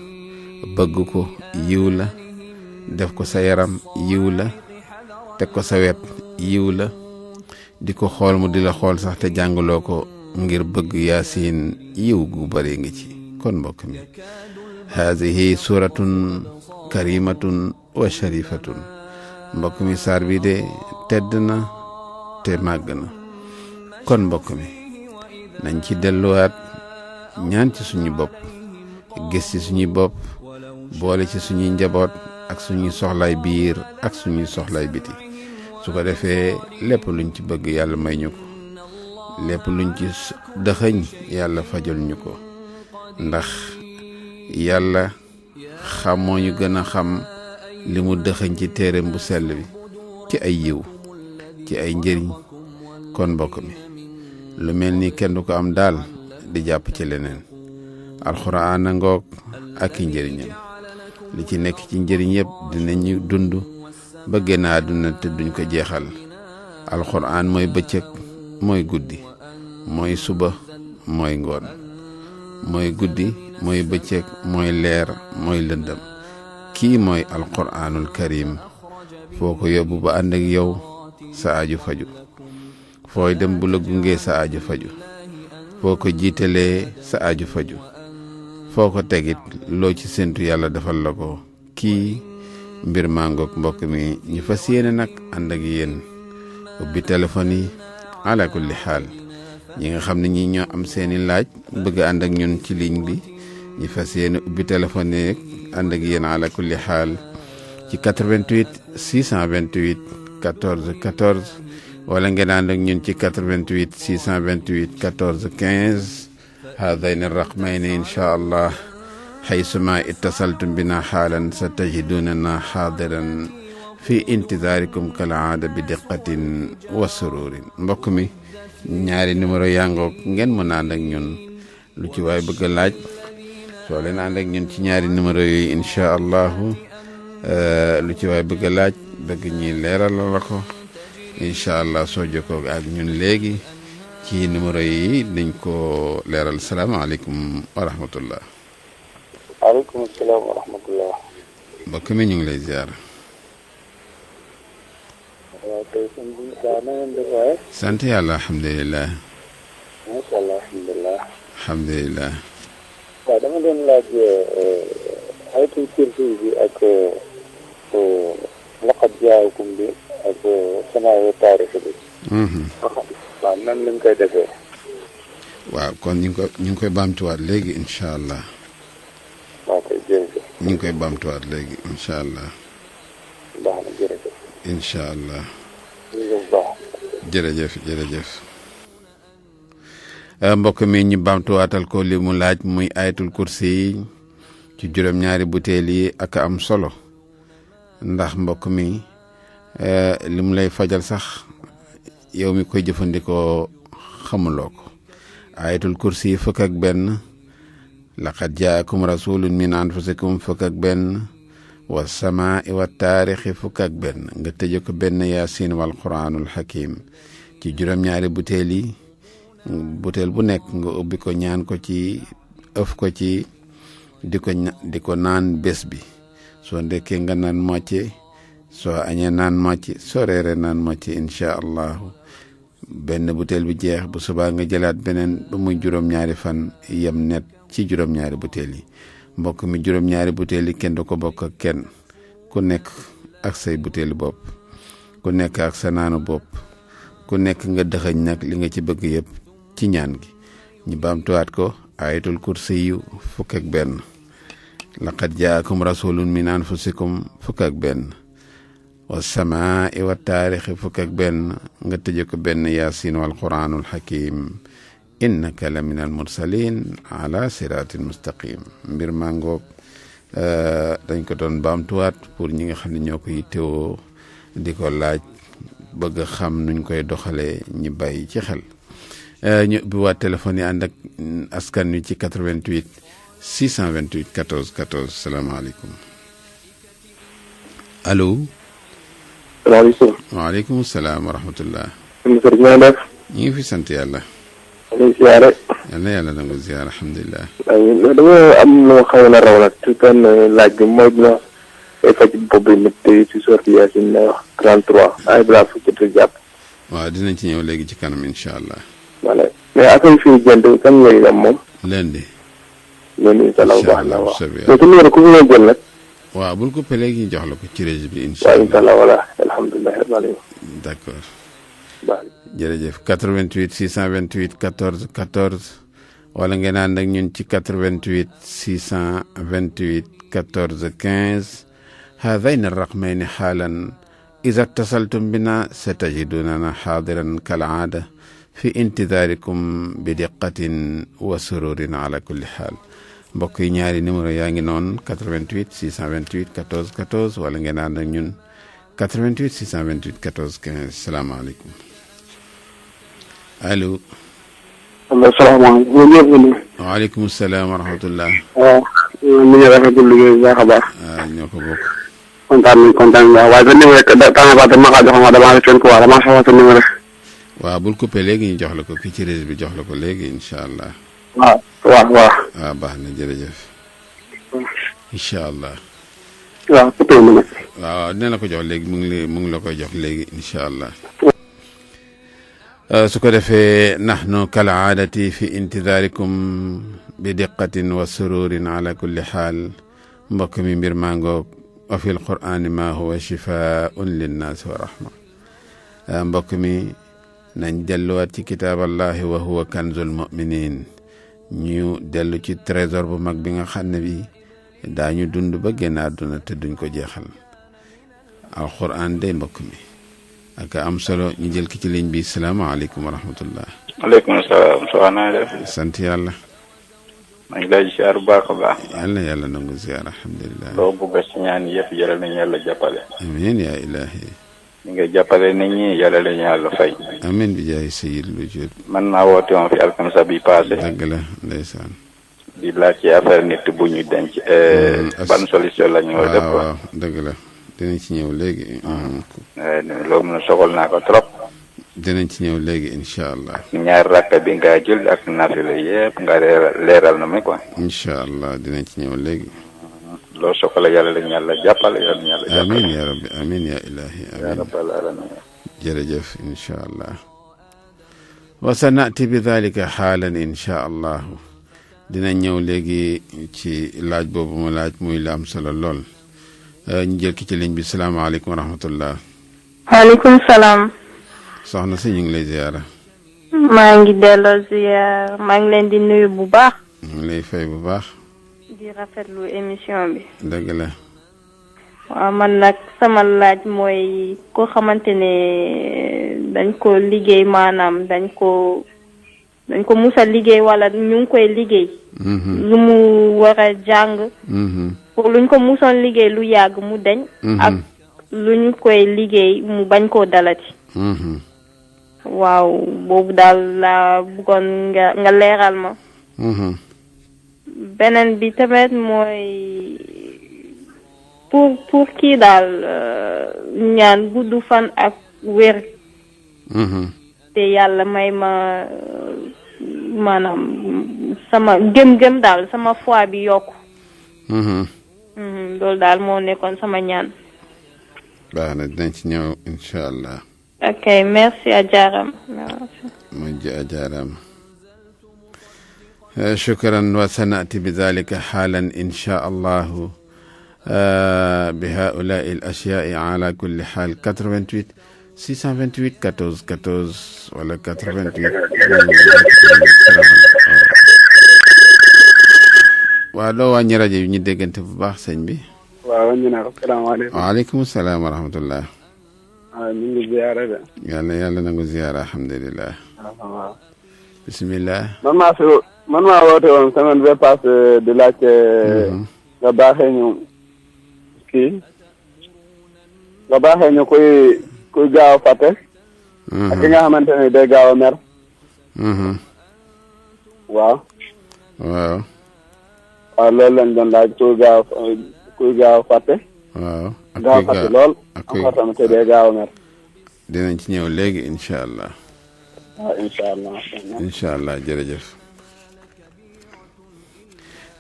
bëgg ko yiw la def ko sa yaram yiw la teg ko sa wet yiw la di ko xool mu di la xool sax te jàngaloo ko ngir bëgg Yaasin yiw gu bare ngi ci kon mbokk mi haadihi suratun karimatun wa sharifatun mbokk mi saar bi de tedd na te màgg na kon mbokk mi nañ ci delluwaat ñaan ci suñu bopp gis ci suñu bopp boole ci suñuy njaboot ak suñuy soxlaay biir ak suñuy soxlaay biti su ko defee lépp luñ ci bëgg yàlla may ñu ko lépp luñ ci dëxëñ yàlla fajal ñu ko ndax yàlla xamoo ñu gën a xam li mu dëxëñ ci téereem bu sell bi ci ay yiw ci ay njëriñ kon mbokk mi lu mel ni kenn du ko am daal di jàpp ci leneen alxuraan a ngoog ak i njëriñam li ci nekk ci njëriñ yëpp dinañu dund ba génn àdduna te duñ ko jeexal alxuraan mooy bëccëg mooy guddi mooy suba mooy ngoon mooy guddi mooy bëccëg mooy leer mooy lëndëm kii mooy alxuraanul karim foo ko yóbbu ba ànd ak yow sa aju faju fooy dem bu la gungee sa aju faju foo ko jiitalee sa aju faju foo ko tegit loo ci séntu yàlla defal la ko kii mbir mangook mbokk mi ñu fas yéene nag ànd ak yéen ubbi téléphone yi ala kulli xaal ñi nga xam ne ñi ñoo am seeni laaj bëgg ànd ak ñun ci ligne bi ñu fas yéene ubbi téléphone yi ànd ak yéen ala kulli xaal ci 88 628 14 14 wala ngeen ànd ak ñun ci 88 628 14 15 هذين الرقمين إن شاء الله حيثما اتصلتم بنا حالا ستجدوننا حاضرا في انتظاركم كالعادة بدقة وسرور mbokk mi ñaari numéro yangook ngeen mën ànd ak ñun lu ci waay bëgg laaj soo leen ànd ak ñun ci ñaari numéro yi insha allahu lu ci waay bëgg laaj bëgg ñi leeral la ko insha allah soo jokkoo ak ñun léegi ci numéro yi dañ ko leeral salaamaaleykum wa rahmatullah. waaleykum salaam wa rahmatullah. mbokk mi ñu ngi lay ziar. waaw tey sëñ bi na ngeen def waaye. sant yàlla alhamdulilah. macha allah alhamdulilah. alhamdulilah. waaw dama doon laaj ayatul kursi bi ak laqad jaakum bi ak sanaayu taarix bi. waaw nan lañ koy defee. waaw kon ñu ngi koy baamtuwaat léegi incha allah. waaw kay jërëjëf. ñu ngi koy baamtuwaat léegi incha allah. baax na jërëjëf. incha allah. jërëjëf baax. jërëjëf. mbokk mi ñu baamtuwaatal ko li mu laaj muy ayatul kursi yi ci juróom-ñaari butéel yi ak am solo ndax mbokk mi li mu lay fajal sax. yow mi koy jëfandikoo xamuloo ko ayatul kursi fukk ak benn laqad jaakum rasulun min anfusikum fukk ak benn wa samaa'i wa taarixi fukk ak benn nga tëje ko benn yaasin wal quraanul hakim ci juróom-ñaari butéel yi butéel bu nekk nga ubbi ko ñaan ko ci ëf ko ci di ko naan bés bi soo ndekkee nga naan moitié soo añee naan moitié soo reeree naan moitié incha allahu benn butéel bi jeex bu subaa nga jëlaat beneen ba muy juróom-ñaari fan yem net ci juróom-ñaari butéel yi mbokk mi juróom-ñaari butéel yi kenn du ko bokk ak kenn ku nekk ak say butéeli bopp ku nekk ak sa naanu bopp ku nekk nga dëxëñ nag li nga ci bëgg yëpp ci ñaan gi ñu baamtuwaat ko ayatul kursi yu fukk ak benn laqad jaakum rasulun min anfusikum fukk ak benn wa samaa'i wa taarixi fukk ak benn nga tëje ko benn yaasin wal quraanul hakim innaka la min al mursalin ala siratin mustaqim mbir mangoog dañ ko doon baamtuwaat pour ñi nga xam ne ñoo ko yittewoo di ko laaj bëgg xam nuñ koy doxalee ñi bàyyi ci xel ñu ubbi waat téléphone yi ànd ak askan wi ci 88 628 14 14 salaamaaleykum allo. salaamaaleykum. waaleykum salaam wa rahmatullah. sëñ bi def. ñu ngi fi sant yàlla. ñu ziare. yal na yàlla nangu ziar alhamdulilah. dama am lu ma xawoon a raw nag ci benn laaj bi mooy bi nga day faj bopp bi métti ci sorti Yaasin lay wax 33 ay balaa fukki at jàpp. waaw dinañ ci ñëw léegi ci kanam incha allah. voilà mais affaire yi fii jënd kan ngay am moom. lundi. lundi incha allah baax na waaw. incha allah mais su numéro ku ñu jël nag. waaw bul ko léegi ñu jox la ko ci régie bi incha waaw allah. incha allah voilà alhamdulilah rabbil alamin. d'accord. baax jërëjëf 88 628 14 14 wala ngeen ànd ak ñun ci 88 628 14 15 هذين الرقمين حالا إذا اتصلتم بنا ستجدوننا حاضرا كالعادة في انتظاركم بدقة وسرور على كل حال mbokk yi ñaari numéro yaa ngi noonu 88 628 14 14 wala ngeen ànd ak ñun 88 628 14 15 salaamaaleykum allo. asalaamaaleykum. waaleykum salaam wa rahmatullah. waaw. ñu ngi rafetlu liggéey bu baax a baax. ñoo ko bokk. kontaan waaw waaye sa numéro temps ba ma kaa jox ma damaa la fenn quoi damaa soxla sa numéro. waaw bul coupé léegi ñu jox la ko ki ci réseau bi jox la ko léegi incha allah. waaw. waaw baax na jërëjëf. incha allah waaw photo ma nag. waaw dina la ko jox léegi mu ngi la koy jox léegi incha allah. su ko defee nahnu kal aadati fi intidaarikum bi diqqatin wa sururin ala kulli xaal mbokk mi mbir mangoog wa fi lqur'ani ma huwa shifaun linnaasi wa rahma. mbokk mi nañ delluwaat ci kitaaballahi wa huwa kanzul muminin ñu dellu ci trésor bu mag bi nga xam ne bi daañu dund ba génn àdduna te duñ ko jeexal alquran day mbokk mi ak am solo ñu jël ki ci ligne bi salaamaaleykum wa rahmatullah. aleykum salaam. soo naa def. sant yàlla. maa ngi lay ziar bu baax a baax. yàlla nangu ziar alhamdulilah. loo bëgg ci ñaan yëpp yàlla nañu yàlla jàppale. amiin yaa ilaahi. ñi nga jàppale nit ñi yàlla lañu yàlla fay. amiin bi jaay sayid lu jot. man naa woote woon fi alxames bi passé. dëgg la ndeysaan. di laaj ci affaire nit bu ñu denc. ban solution la ñu war a def ko. waaw dëgg la dinañ ci ñëw léegi. loolu mun a soxal naa ko trop. dinañ ci ñëw léegi incha allah. ñaari rakka bi nga jël ak nafila yëpp nga leeral na mi quoi. incha allah dinañ ci ñëw léegi. loo soxla yàlla lañu yàlla jàppale yàlla yàlla jàppale. amiin yaa rabbi amiin yaa ilaahi amiin. yaa rabbal alamin. jërëjëf incha allah. wa sa naati bi dalika xaalan incha allah dinañ ñëw léegi ci laaj boobu mu laaj muy la am solo lool. ñu jël ki ci ligne bi salaamaaleykum wa rahmatullah. waaleykum salaam. soxna si ñu ngi lay ziyaara. maa ngi delloo ziyaar maa ngi leen di nuyu bu baax. ñu ngi lay fay bu baax. di rafetlu émission bi. dëgg la. waaw man nag sama laaj mooy ko xamante ne dañ ko liggéey maanaam dañ ko musa liggéey wala ñu ngi koy liggéey. lu mu war a jàng. pour luñ ko musoon liggéey lu yàgg mu deñ. ak luñ koy liggéey mu bañ koo dalati. waaw boobu daal laa bëggoon nga leeral ma. beneen bi tamit mooy pour kii daal ñaan gudd fan ak wér. te yàlla may ma maanaam sama gëm-gëm daal sama foi bi yokku. loolu daal moo nekkoon sama ñaan. baax na dinañ ci ñëw incha allah. ok merci ajaram. mujj ajaram. shukran wa sanati bi dalika xaalan incha allahu bi haulai al ashyaai ala kulli xaal 88 628 14 14 wala 88. waaw doo wàññi rajo yi ñu déggante bu baax sëñ bi. waaw wàññi naa ko salaamaaleykum. waaleykum salaam wa rahmatullah. waaw ñu ngi ziyaara de. yàlla nangu ziyaara alhamdulilah. waaw. bisimilah. man maa woote woon semaine bee passé di laajte. nga baaxee ñu nga baaxee ñu kuy gaaw a fàtte. ak ki nga xamante ne day gaaw a mer. waaw. waaw. waaw loolu lañ doon laaj kuy gaaw a fàtte. waaw ak gaaw a fàtte lool. ak tamit te day gaaw a mer. dinañ ci ñëw léegi incha allah. waaw incha allah. incha allah jërëjëf.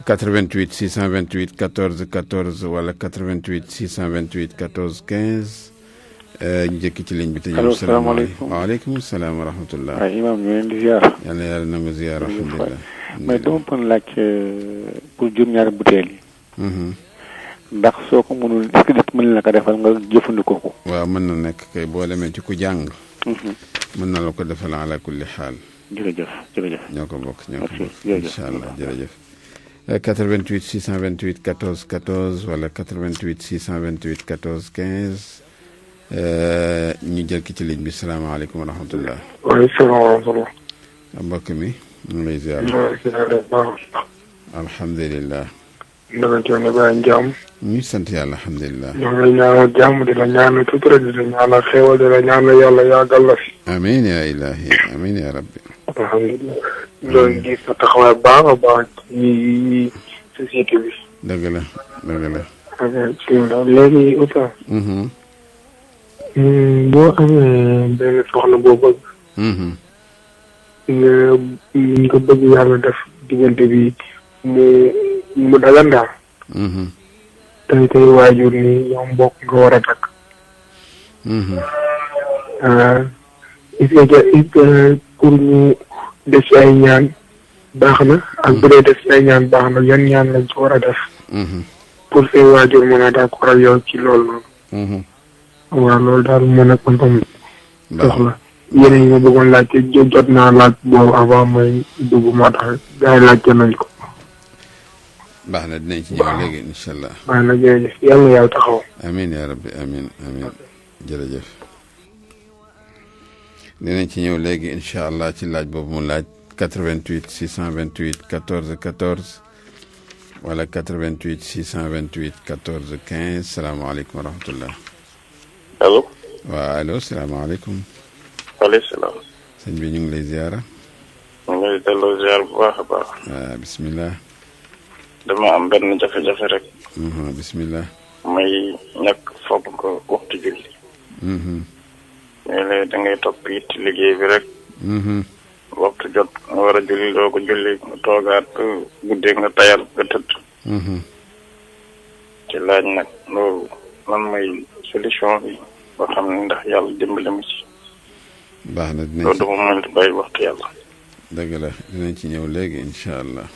88 628 14 14 wala 88 628 14 15 ñu jëkk ci ligne bi te ñëw. salaamaaleykum waaleykum salaam wa rahmatullah. waaw imaam ñu leen di ziar. yàlla nangu ziar alhamdulilah. mais dama pon laaj pour juróom-ñaari butéel yi. ndax soo ko mënul est-ce que nit mën na ko defal nga jëfandikoo ko. waaw mën na nekk kay boo demee ci ku jàng. mën na la ko defal ala kulli xaal. jërëjëf. ñoo ko bokk incha allah jërëjëf. 88 628 14 14 wala 88 628 14 15 ñu jël ki ci ligne bi salaamaaleykum wa rahmatullah. waaleykum salaam wa rahmatullah. mbokk mi ñu ngi lay ziar. alhamdulilah. dama coono bàyyi jàmm. ñu sant yàlla alhamdulilah. ñoo ngi lay ñaanal jàmm di la ñaanal tuuti di la ñaanal xéewal di la ñaanal yàlla yàggal la fi. amiin yaa ilaahi amiin yaa rabbi. alhamdulilah. loolu gis sa taxawaay baax a baax ci société bi. dëgg la. léegi Oustaz. boo amee benn soxna boo bëgg. nga bëgg yàlla def diggante bi mu dagan daal. tey waajur ni yow mbokk nga war a takk. est-ce que pour ñu def ci ay ñaan baax na ak bu dee def ci ay ñaan baax na yan ñaan lañ ci war a def. pour say waajur mën a d'accord ak yow ci loolu noonu. waaw loolu daal mën a kontaan. soxla yeneen yi ma bëggoon laajte jot naa laaj boobu avant mooy dugg moo tax gars yi laajte nañ ko. baax na dinañ ci ñëw léegi incha allah. baax na jërëjëf yàlla na yàlla taxaw. amiin yaa rabbi amiin amiin jërëjëf. dinañ ci ñëw léegi incha allah ci laaj boobu mu laaj 88 628 14 14 wala 88 628 14 15 salaamaaleykum wa rahmatullah. allo. waaw allo salaamaaleykum. waaleykum salaam. sëñ bi ñu ngi lay ziara. ñu ngi lay delloo ziar bu baax a baax. waaw bisimilah. dama am benn jafe-jafe rek. bisimilah. may ñàkk foog ko waxtu julli. léeg-léeg da ngay topp it liggéey bi rek. waxtu jot nga war a julli doo ko julli nga toogaat guddee nga tayal nga tëdd. ci laaj nag loolu lan mooy solution bi boo xam ne ndax yàlla dimbali ma ci. baax na dinañ loolu dama mënut bàyyi waxtu yàlla. dëgg la dinañ ci ñëw léegi incha allah.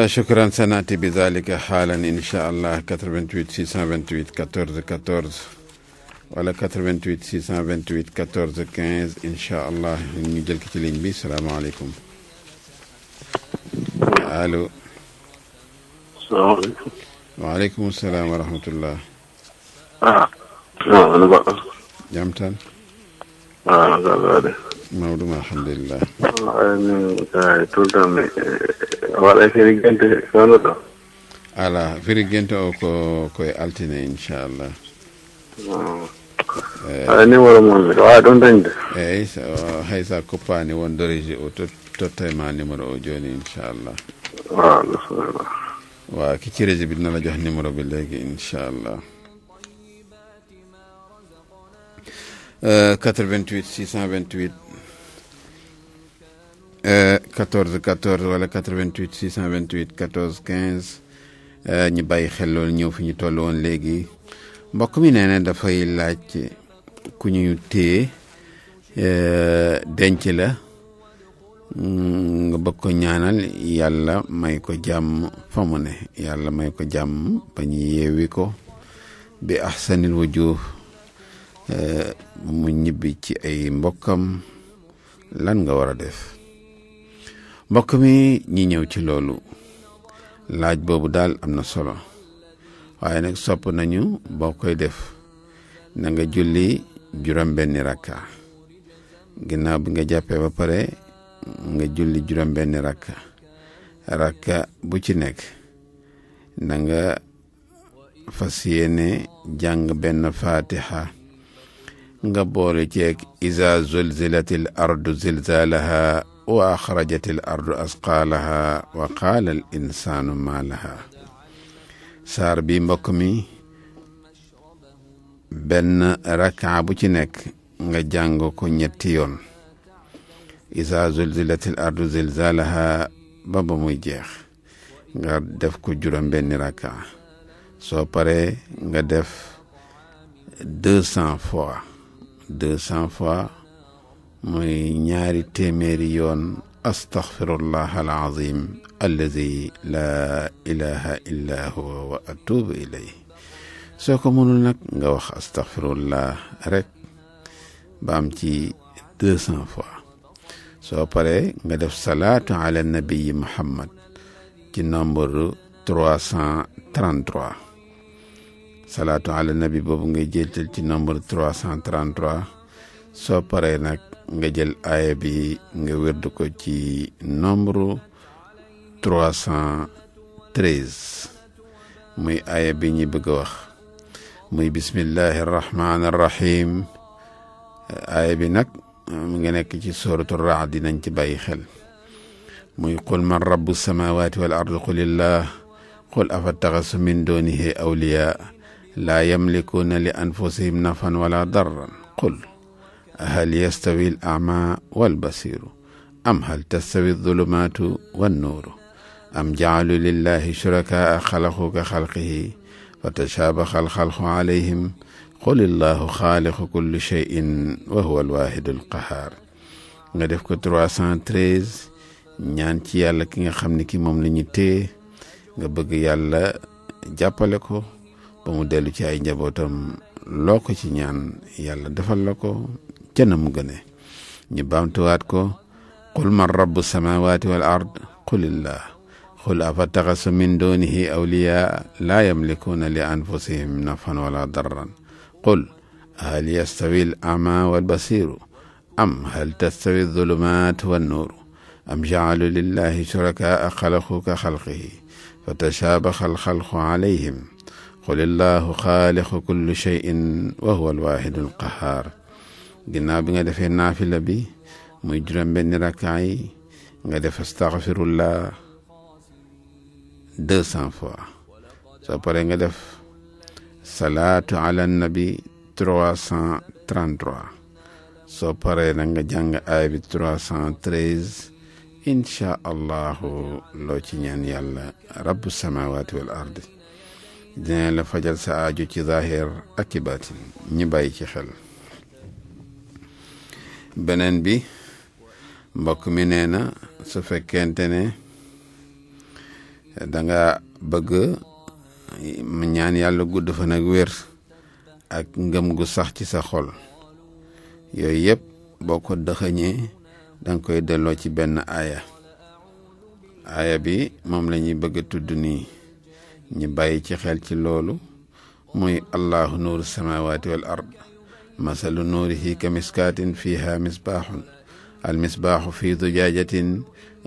شكرا سنأتي بذلك حالا إن شاء الله 88 628 14 14 ولا 88 628 14 15 إن شاء الله نجل كتلين بي السلام عليكم. ألو. السلام عليكم. وعليكم السلام ورحمة الله. أنا بقى. جامتان. أنا Maodo alhamdulillah. Tultam wala firigente sono do. Ala firigente o ko altine inshallah. Ni wala mon wa don dañde. So haysa ko pani won dorije o tottayma numéro o joni inshallah. Wa bismillah. Wa ki ci reje bi dina la jox numéro bi legi inshallah. 88 628 14 14 wala 88 628 14 15 ñu bàyyi xel loolu ñëw fi ñu toll woon léegi mbokk mi nee na dafay laaj ku ñu téye denc la nga bëgg ko ñaanal yàlla may ko jàmm fa mu ne yàlla may ko jàmm ba ñu yeewi ko bi ahsanil wujuh mu ñibbi ci ay mbokkam lan nga war a def mbokk mi ñi ñëw ci loolu laaj boobu daal am na solo waaye nag sopp nañu boo koy def na nga julli juróom-benni rakka ginnaaw bi nga jàppee ba pare nga julli juróom-benni rakka bu ci nekk na nga fas yéene jàng benn fatiha nga boole ceeg iza zulzilatil ardu zilzalaha wa axrajatil ardu asqaalaha wa qaala al insaanu maa laha saar bi mbokk mi benn rakka bu ci nekk nga jàng ko ñetti yoon iza zulzilatil ardu zilzalaha ba muy jeex nga def ko juróom benni rakka soo paree nga def 200 fois muy ñaari téeméeri yoon astaghfirullah alazim alladi la ilaha illa huwa wa atubu ilayh soo ko mënul nag nga wax astaghfirullah rek ba am ci 200 fois soo paree nga def salaatu ala nabii muhammad ci nombre 333 salaatu ala nabi boobu ngay jëltal ci nombre 333 soo paree nag nga jël aaya bi nga wérdu ko ci nombre 313 muy aaya bi ñi bëgg a wax muy bismillahi arrahmani arrahim aaya bi nag mu ngi nekk ci suratu raad dinañ ci bàyyi xel muy qul man rabbu samawati wal ardi qulillah qul afattaxasu min dunihi awliya la yamlikuuna li anfusihim nafan wala darran qul هل يستوي الأعمى والبصير أم هل تستوي الظلمات والنور am jaalu lillahi shurakaa xalaqu ka xalqihi fa tashabaha alxalqu alayhim qul illahu xaaliqu kulli cheyin wa huwa alwahidu alqahaar. nga def ko 313 ñaan ci yàlla ki nga xam ne ki moom la ñu téye nga bëgg yàlla jàppale ko ba mu dellu ci ay njabootam loo ko ci ñaan yàlla defal la ko ca na mu gëne. ñu baamtuwaat ko qul man rabbu samawati wal ard qulillah qul afattaxasu min dunihi awliya laa yamlikuuna li anfusihim nafan wala darran qul hal yastawi al ama wal basiru am hal tastawi adh-dhulumat wan nur am ja'alu lillahi shurakaa xalaqu ka xalqihi fa tashabaha alxalqu alayhim qul illahu xaaliqu kulli cheyin wa huwa alwahidu alqahaar. ginnaaw bi nga defee naafila bi muy juróom benni rakkaa yi nga def astaghfirullah 200 fois. soo paree nga def salaatu ala nabi 333. soo paree nag nga jàng aaya bi 313 incha allahu loo ci ñaan yàlla rabbu samawati wal ardi dina la fajal sa aajo ci zahir ak ci baatin. ñi bàyyi ci xel. beneen bi mbokk mi nee na su fekkente ne danga bëgg ñaan yàlla gudd fan ak wér ak ngëm gu sax ci sa xol, yooyu yëpp boo ko dëxëñee danga koy delloo ci benn aaya bi moom la ñuy bëgg a tudd nii. ñi bàyyi ci xel ci loolu muy allahu nuuru samawati wal ard masalu nuurihi ka miskaatin fiha misbaaxun al misbaaxu fi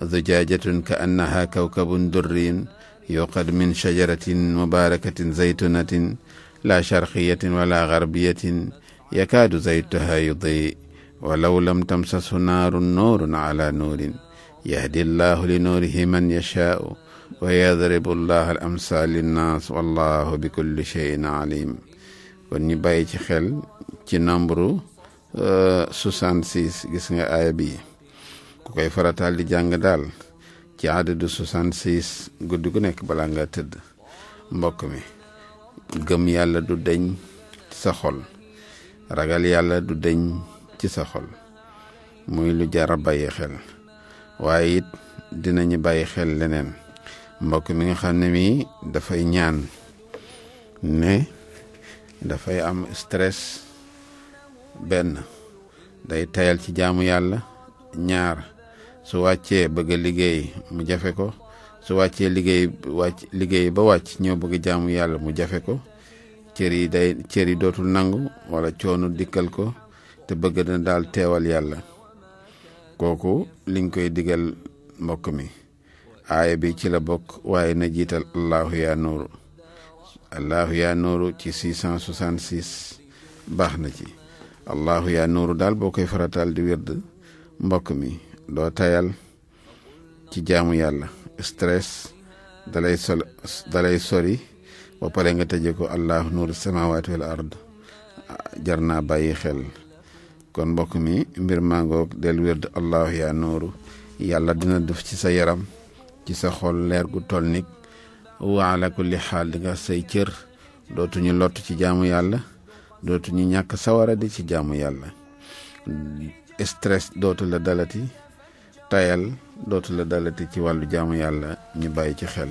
zujajatun ka annaha kawkabun durriyun yuqad min shajaratin mubarakatin zaytunatin la sharqiyatin wala garbiyatin yakaadu zaytuha yudi walaw lam tamsasu naarun nuurun ala nuurin yahdi allahu li nuurihi man yashaau wa yadribu llahu al amsal linnaas wallahu bi kulli cheyin alim. kon ñu bàyyi ci xel ci nombre 66 gis nga aaya bi ku koy farataal di jàng daal ci adadu 66 guddi gu nekk balaa nga tëdd. mbokk mi gëm yàlla du deñ ci sa xol, ragal yàlla du deñ ci sa xol, muy lu jara bàyyi xel. waaye it dinañu bàyyi xel leneen. mbokk mi nga xam ne mi dafay ñaan ne dafay am stress, benn day tayal ci jaamu yàlla, ñaar su wàccee bëgg a liggéey mu jafe ko, su wàccee liggéey ba wàcc ñëw bëgg jaamu yàlla mu jafe ko, cër yi dootul nangu wala coono dikkal ko te bëgg na daal teewal yàlla. kooku liñ koy digal mbokk mi aaya bi ci la bokk, waaye na jiital allahu yaa nuuru ci 666 baax na ci. allahu yaa nuuru daal boo koy farataal di wird mbokk mi doo tayal ci jaamu yàlla, stress dalay sori ba pare nga tëje ko allahu nuuru samawati wal ard. jar naa bàyyi xel. kon mbokk mi mbir mangoog del wird allahu yaa nuuru, yàlla dina def ci sa yaram ci sa xol leer gu toll nik wa ala kulli xaal di nga say cër dootuñu lott ci jaamu yàlla, dootuñu ñàkk sawara di ci jaamu yàlla. stress dootu la dalati, tayal dootu la dalati ci wàllu jaamu yàlla. ñu bàyyi ci xel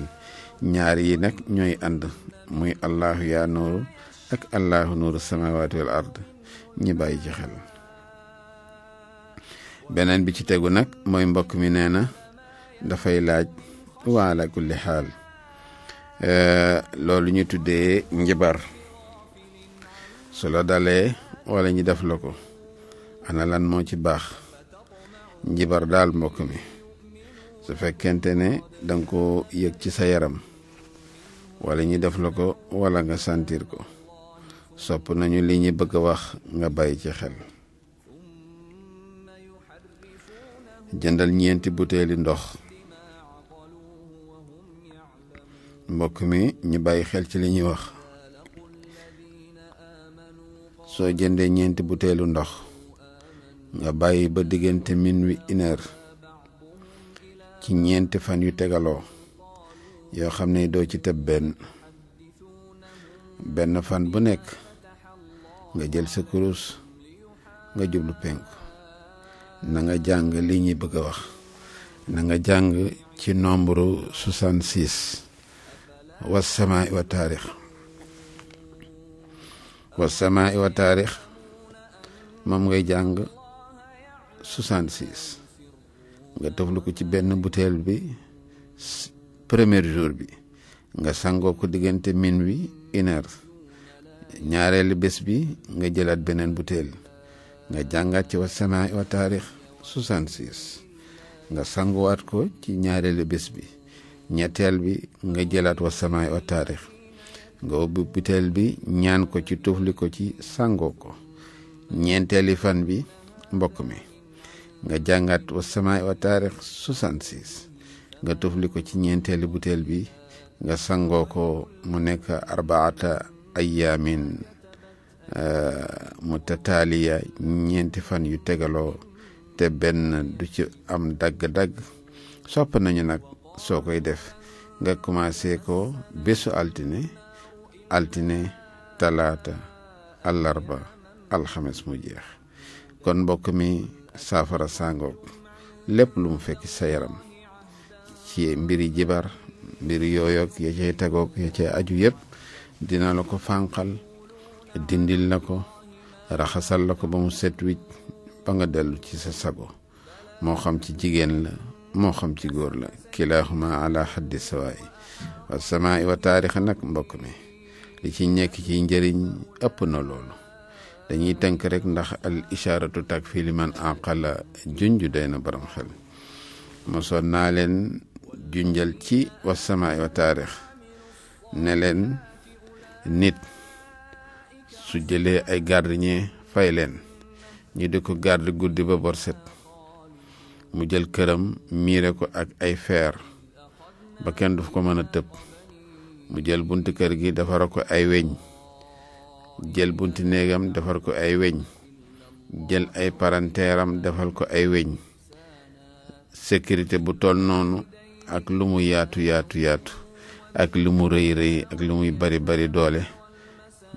ñaar yi nag ñooy ànd, muy allahu yaa nuuru ak allahu nuuru samawati wal ard. ñu bàyyi ci xel. beneen bi ci tegu nag mooy mbokk mi nee na dafay laaj wa ala kulli xaal loolu ñu tuddee njibar su la dalee wala ñu def la ko, ana lan moo ci baax. njibar daal mbokk mi su fekkente ne danga ko yëg ci sa yaram wala ñu def la ko wala nga sentir ko, sopp nañu li ñu bëgg a wax nga bàyyi ci xel. jëndal 4 butéeli ndox. mbokk mi ñu bàyyi xel ci li ñuy wax. soo jëndee 4 butéelu ndox nga bàyyi ba diggante minuit 1 heure ci 4 fan yu tegaloo yoo xam ne doo ci tëb benn fan bu nekk nga jël sa kurus nga jublu penku na nga jàng li ñuy bëgg a wax na nga jàng ci nombre 66 wasamaa'i wa taarix wasamaa'i wa taarix moom ngay jàng 66 nga toflu ko ci benn butéel bi premier jour bi nga sangoo ko diggante minuit 1h ñaareelu bés bi nga jëlaat beneen butéel nga jàngaat ci wasamaa'i wa taarix 66 nga sanguwaat ko ci ñaareelu bés bi ñetteel bi nga jëlaat wasamaa'i wa taarix nga ubbi butéel bi ñaan ko ci tufli ko ci sangoo ko ñeenteeli fan bi mbokk mi nga jàngaat wasamaa'i wa taarix 66 nga tufli ko ci ñeenteeli butéel bi nga sangoo ko mu nekk 4 ayaamin mutataaliya ñeenti fan yu tegaloo te benn du ci am dagg-dagg sopp nañu nag soo koy def nga commencé ko bésu altine talaata àllarba alxames mu jeex kon mbokk mi saafara sangoog lépp lu mu fekk sa yaram ci mbiri jibar mbiri yooyoog ya cay tegoog ya cay aju yépp dina la ko fànqal dindil la ko raxasal la ko ba mu set wicc ba nga dellu ci sa sago moo xam ci jigéen la moo xam ci góor la kilaaxuma ala xaddi sawaay wa samaa'i wa taarix nag mbokk mi li ci nekk ci njëriñ ëpp na loolu dañuy tënk rek ndax al ishaaratu takfi liman aqala junj doy na borom xel mosoon naa leen junjal ci wa samaa'i wa taarix ne leen nit su jëlee ay gardien fay leen ñu di ko garde guddi ba bor set mu jël këram miire ko ak ay feer ba kenn du ko mën a tëb mu jël buntu kër gi defar ko ay weñ jël buntu néegam defar ko ay weñ jël ay paranteeram defal ko ay weñ sécurité bu toll noonu ak lu mu yaatu ak lu mu rëy ak lu muy bari doole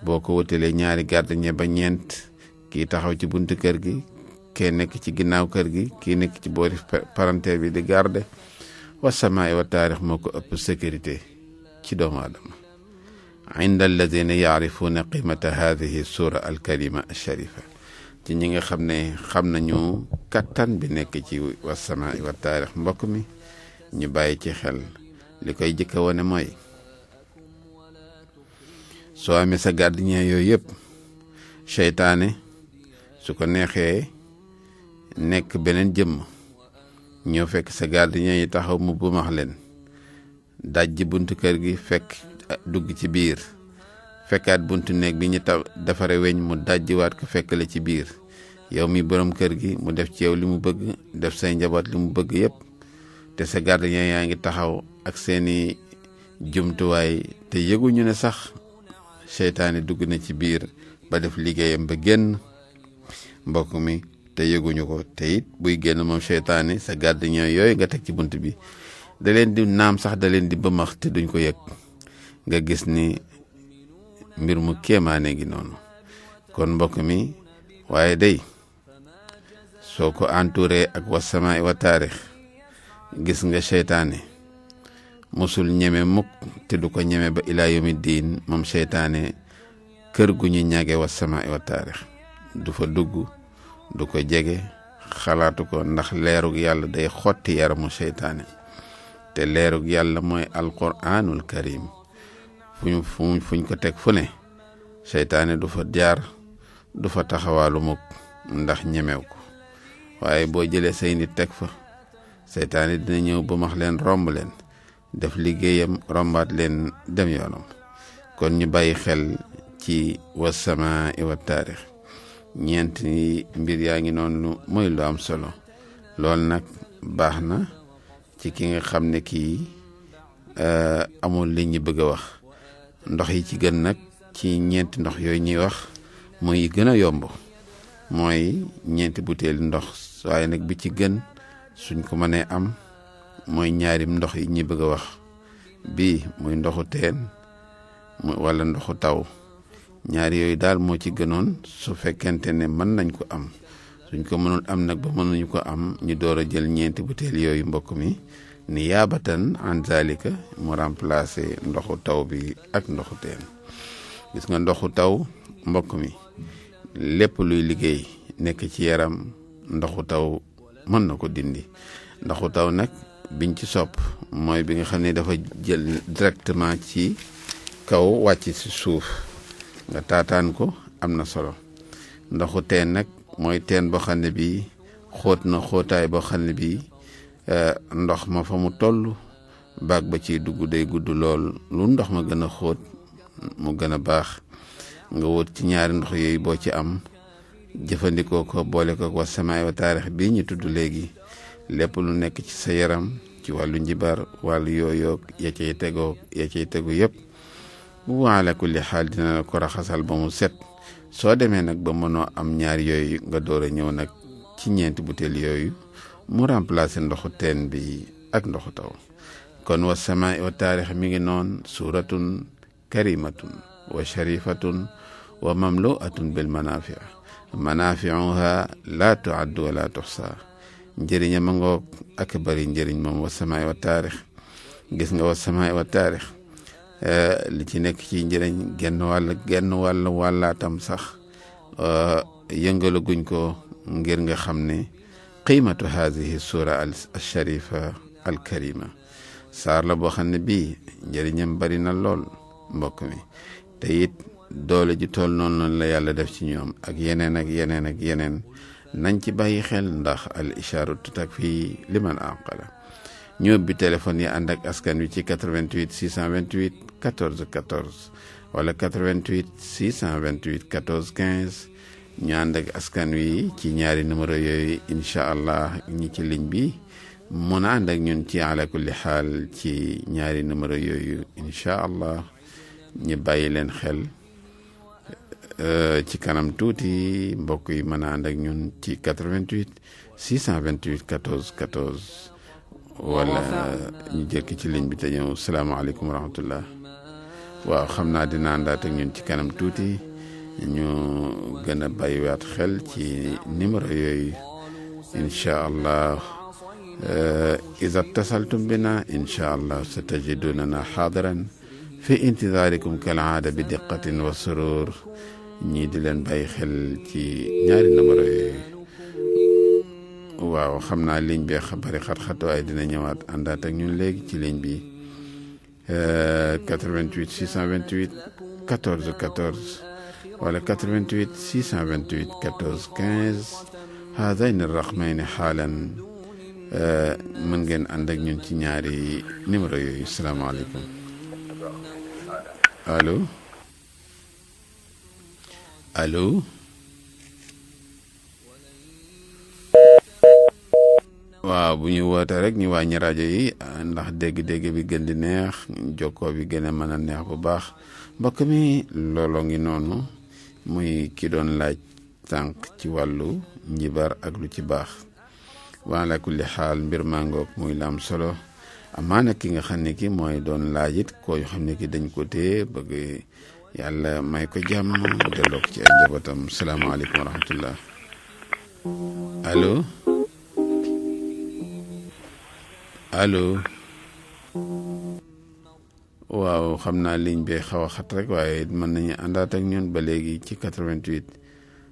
boo ko wutalee ñaari gardien ba ñeent kii taxaw ci buntu kër gi kee nekk ci ginnaaw kër gi kii nekk ci boori palanteer bi di garde wasamaa'i wa taarix moo ko ëpp sécurité ci doomu aadama inda alladina yaarifuuna qimata hadihi sura alkalima alsharifa ci ñi nga xam ne xam nañu kattan bi nekk ci wasamaa'i wa taarix mbokk mi ñu bàyyi ci xel li koy jëkka wone mooy soo amee sa gardien yooyu yëpp seytaane su ko neexee nekk beneen jëmm ñoo fekk sa gardien yi taxaw mu bumax leen dajji buntu kër gi fekk dugg ci biir fekkaat buntu néeg bi ñu defare weñ mu dajjiwaat ko fekk la ci biir yow mi borom kër gi mu def ci yow li mu bëgg def say njaboot li mu bëgg yépp te sa gardien yaa ngi taxaw ak seeni jumtuwaay te yëguñu ne sax seytaane dugg na ci biir ba def liggéeyam ba génn mbokk mi te yëguñu ko te it buy génn moom seytaane sa gardien yooyu nga teg ci bunt bi da leen di naam sax da leen di bëmax te duñ ko yëg nga gis ni mbir mu kéemaane gi noonu kon mbokk mi waaye day soo ko entouré ak wasamaa'i wa taarix gis nga seytaane musul ñeme mukk te du ko ñeme ba ilaa yawmi diin moom seytaane kër gu ñu ñage wasamaa'i wa taarix du fa dugg du ko jege xalaatu ko ndax leerug yàlla day xotti yaramu seytaane te leerug yàlla mooy alquraanul karim fuñ ko teg fu ne seytaane du fa jaar du fa taxawaalu mukk ndax ñemew ko waaye boo jëlee say nit teg fa seytaane dina ñëw ba max leen romb leen def liggéeyam rombaat leen dem yoonam kon ñu bàyyi xel ci wasamaa'i wa taarix ñeenti mbir yaa ngi noonu mooy lu am solo loolu nag baax na ci ki nga xam ne kii amul li ñu bëgg a wax ndox yi ci gën nag ci ñeenti ndox yooyu ñuy wax mooy gën a yomb mooy ñeenti butéeli ndox waaye nag bi ci gën suñ ko mënee am mooy ñaari ndox yi ñuy bëgg a wax bii muy ndoxu teen wala ndoxu taw ñaar yooyu daal moo ci gënoon su fekkente ne mën nañ ko am suñ ko mënul am nag ba mënuñu ko am ñu door a jël ñeenti butéel yooyu mbokk mi ni yaabatan an zalika mu remplacer ndoxu taw bi ak ndoxu teen gis nga ndoxu taw mbokk mi lépp luy liggéey nekk ci yaram ndoxu taw mën na ko dindi ndoxu taw nag biñ ci sopp mooy bi nga xam ne dafa jël directement ci kaw wàcc ci suuf nga taataan ko am na solo ndoxu teen nag mooy teen boo xam ne bii xóot na xóotaay boo xam ne bii ndox ma fa mu toll baag ba ciy dugg day gudd lool lu ndox ma gën a xóot mu gën a baax nga wut ci ñaari ndox yooyu boo ci am jëfandikoo ko boole ko wa samaay wa taarix bii ñu tudd léegi lépp lu nekk ci sa yaram ci wàllu njibar wàllu yooyoog ya cay tegu yëpp waala kulli xaal dina la ko raxasal ba mu set soo demee nag ba mënoo am ñaar yooyu nga door a ñëw nag ci ñeenti butéel yooyu mu remplacer ndoxu teen bi ak ndoxu taw kon wa samaay wa taarix mi ngi noon suuratun karimatun wa sharifatun wa mamlu'atun bil manafi'uha la tu'addu wa la tuhsa njëriña ma ngoog ak bari njëriñ moom wa samaay wa taarix gis nga wa samaay wa taarix li ci nekk ci njëriñ genn wàllaatam sax yëngalaguñ ko ngir nga xam ne qiimatu haadihi sura al sharifa al karima saar la boo xam ne bii njëriñam bari na lool mbokk mi te it doole ji tool noonu la yàlla def ci ñoom ak yeneen nañ ci bàyyi xel ndax al ishaaratu takfi liman aqala ñu ubbi téléphone yi ànd ak askan wi ci 88 628 14 14 wala 88 628 14 15 ñu ànd ak askan wi ci ñaari numéro yooyu incha allah ñi ci ligne bi mun a ànd ak ñun ci ala kulli xaal ci ñaari numéro yooyu incha allah ñu bàyyi leen xel ci kanam tuuti mbokk yi mën a ànd ak ñun ci 88 628 14 14 wala ñu jëkk ci ligne bi te ñëw salaamaaleykum wa rahmatullah waaw xam naa dina àndaat ak ñun ci kanam tuuti ñu gën a bàyyiwaat xel ci numéro yooyu incha allah iza tasaltum bina incha allah satajidunana xaadiran fi intidaarikum kal aada bi diqqatin wa surur ñii di leen bàyyi xel ci ñaari numéro yooyu waaw xam naa ligne bi bari xat-xat waaye dina ñëwaat àndaat ak ñun léegi ci ligne bi 88 628 14 14 wala 88 628 14 15 haadayni raqmayni xaalan mën ngeen ànd ak ñun ci ñaari numéro yooyu salaamaaleykum allo waaw bu ñu wootee rek ñu wàññi rajo yi ndax dégg-dégg bi gën di neex jokkoo bi gën a mën a neex bu baax mbokk mi looloo ngi noonu muy ki doon laaj tànk ci wàllu njibar ak lu ci baax wala kulli xaal mbir mangoog muy la am solo amaana ki nga xam ne ki mooy doon laajit koo xam ne ki dañ ko téye bëgg yàlla may ko jàmm delloo ko ci ay njabootam salaamaaleykum wa rahmatullah allo waaw xam naa ligne bi xaw a xat rek waaye mën nañu àndaat ak ñun ba léegi ci 88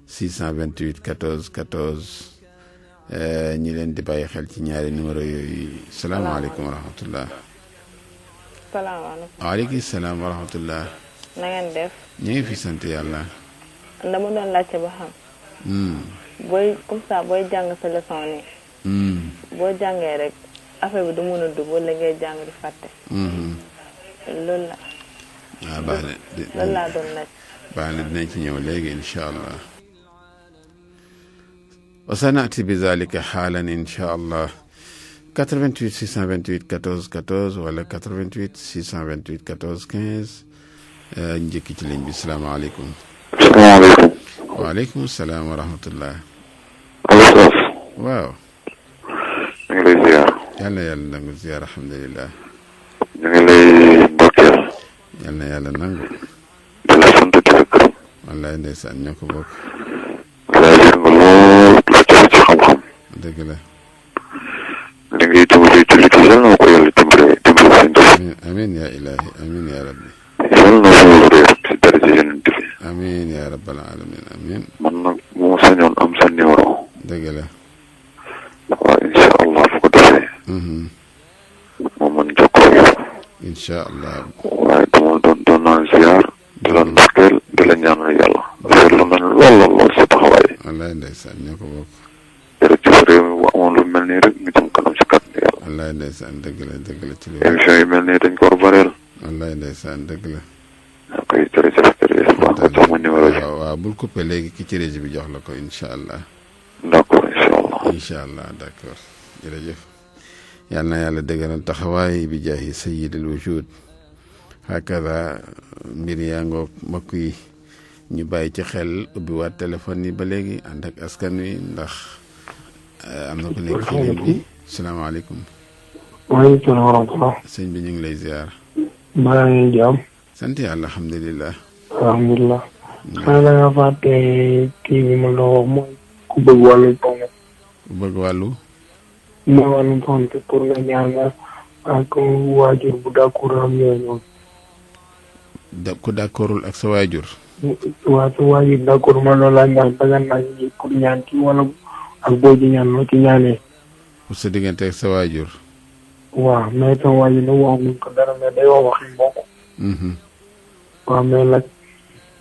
628 14 14 ñi leen di bàyyi xel ci ñaari numéro yooyu salaamaaleykum wa rahmatullah salaamaaleykum waaleykum salaam wa rahmatullah na ngeen def ñu ngi fi sant yàlla dama doon laajte ba xam booy comme ça booy jàng sa leçon ni boo jàngee rek affaire bi du mën a dugg wala ngay jàng di fàtte loolu la waaw baax na loolu laa doon laaj baax na dinañ ci ñëw léegi incha allah wa sanaati bi zalika xaalan incha allah 88 628 14 14 wala 88 628 14 15 njëkk ci ligne bi salaamaaleykum. salaamaaleykum. waaleykum salaam wa rahmatullah. waaw. ñu ngi lay ziar. yàlla nangu ziar alhamdulilah. ñu ngi lay ndokkeel. yal na yàlla nangu. di la sant di la gërëm. wallaay ndeysaan ñoo ko bokk. wallaay yéen nga lool la joxe ci xam-xam. dëgg la. li ngay dimbali jullit yi yal na ko yàlla dimbali seen def. amiin yaa ilaahi amiin yaa rabbi. yal na loolu réer ci daraja yeneen bi. amiin yaa rabbal alamin amiin. man nag bu ma sañoon am sa numéro. dëgg la. waaw incha allah fu ko defee. moo mën jokkoo yow. incha allah. waaye dama doon naa ziar di la ndokkeel di la ñaanal yàlla. affaire lu mel lool sa taxawaay. wallaay ndeysaan ñoo ko bokk. jërëjëf réew mi bu amoon lu mel nii rek ñu jëm kanam si kàddu yàlla. wallaay ndeysaan dëgg la ci lu. émission yi mel nii dañ ko war a bareel. wallaay ndeysaan dëgg la. ok jërëjëf baax nga jox ma numéro bi. waaw bul coupé léegi ki ci régie bi jox la ko incha allah. d'accord incha allah. incha allah d'accord jërëjëf. yal na yàlla dëgëral taxawaay bi jaahi sayyidil wujud hakada mbir yaa ngoog mbokk yi ñu bàyyi ci xel ubbiwaat téléphone yi ba léegi ànd ak askan wi ndax am na ko nekk ci ligne bi salaamaaleykum. waaleykum salaam wa rahmatulah. sëñ bi ñu ngi lay ziar. maa ngi jàmm. sant yàlla alhamdulilah. alhamdulilah. xanaa da nga fàtte kii bi ma doon wax mooy ku bëgg wàllu ponk. ku bëgg wàllu. mooy wàllum ponk pour nga ñaan nga ak waajur bu d'accord am yooyu noonu. ku d'accordul ak sa waajur. waa sa waajur d'accord ma loolu laa ñaan dagan naa ñi pour ñaan ci wala ak boo ci ñaan loo ci ñaanee. pour sa diggante ak sa waajur. waaw mais sama waajur nag waxuñ ko dara mais day wax waxi mbokk. waaw mais nag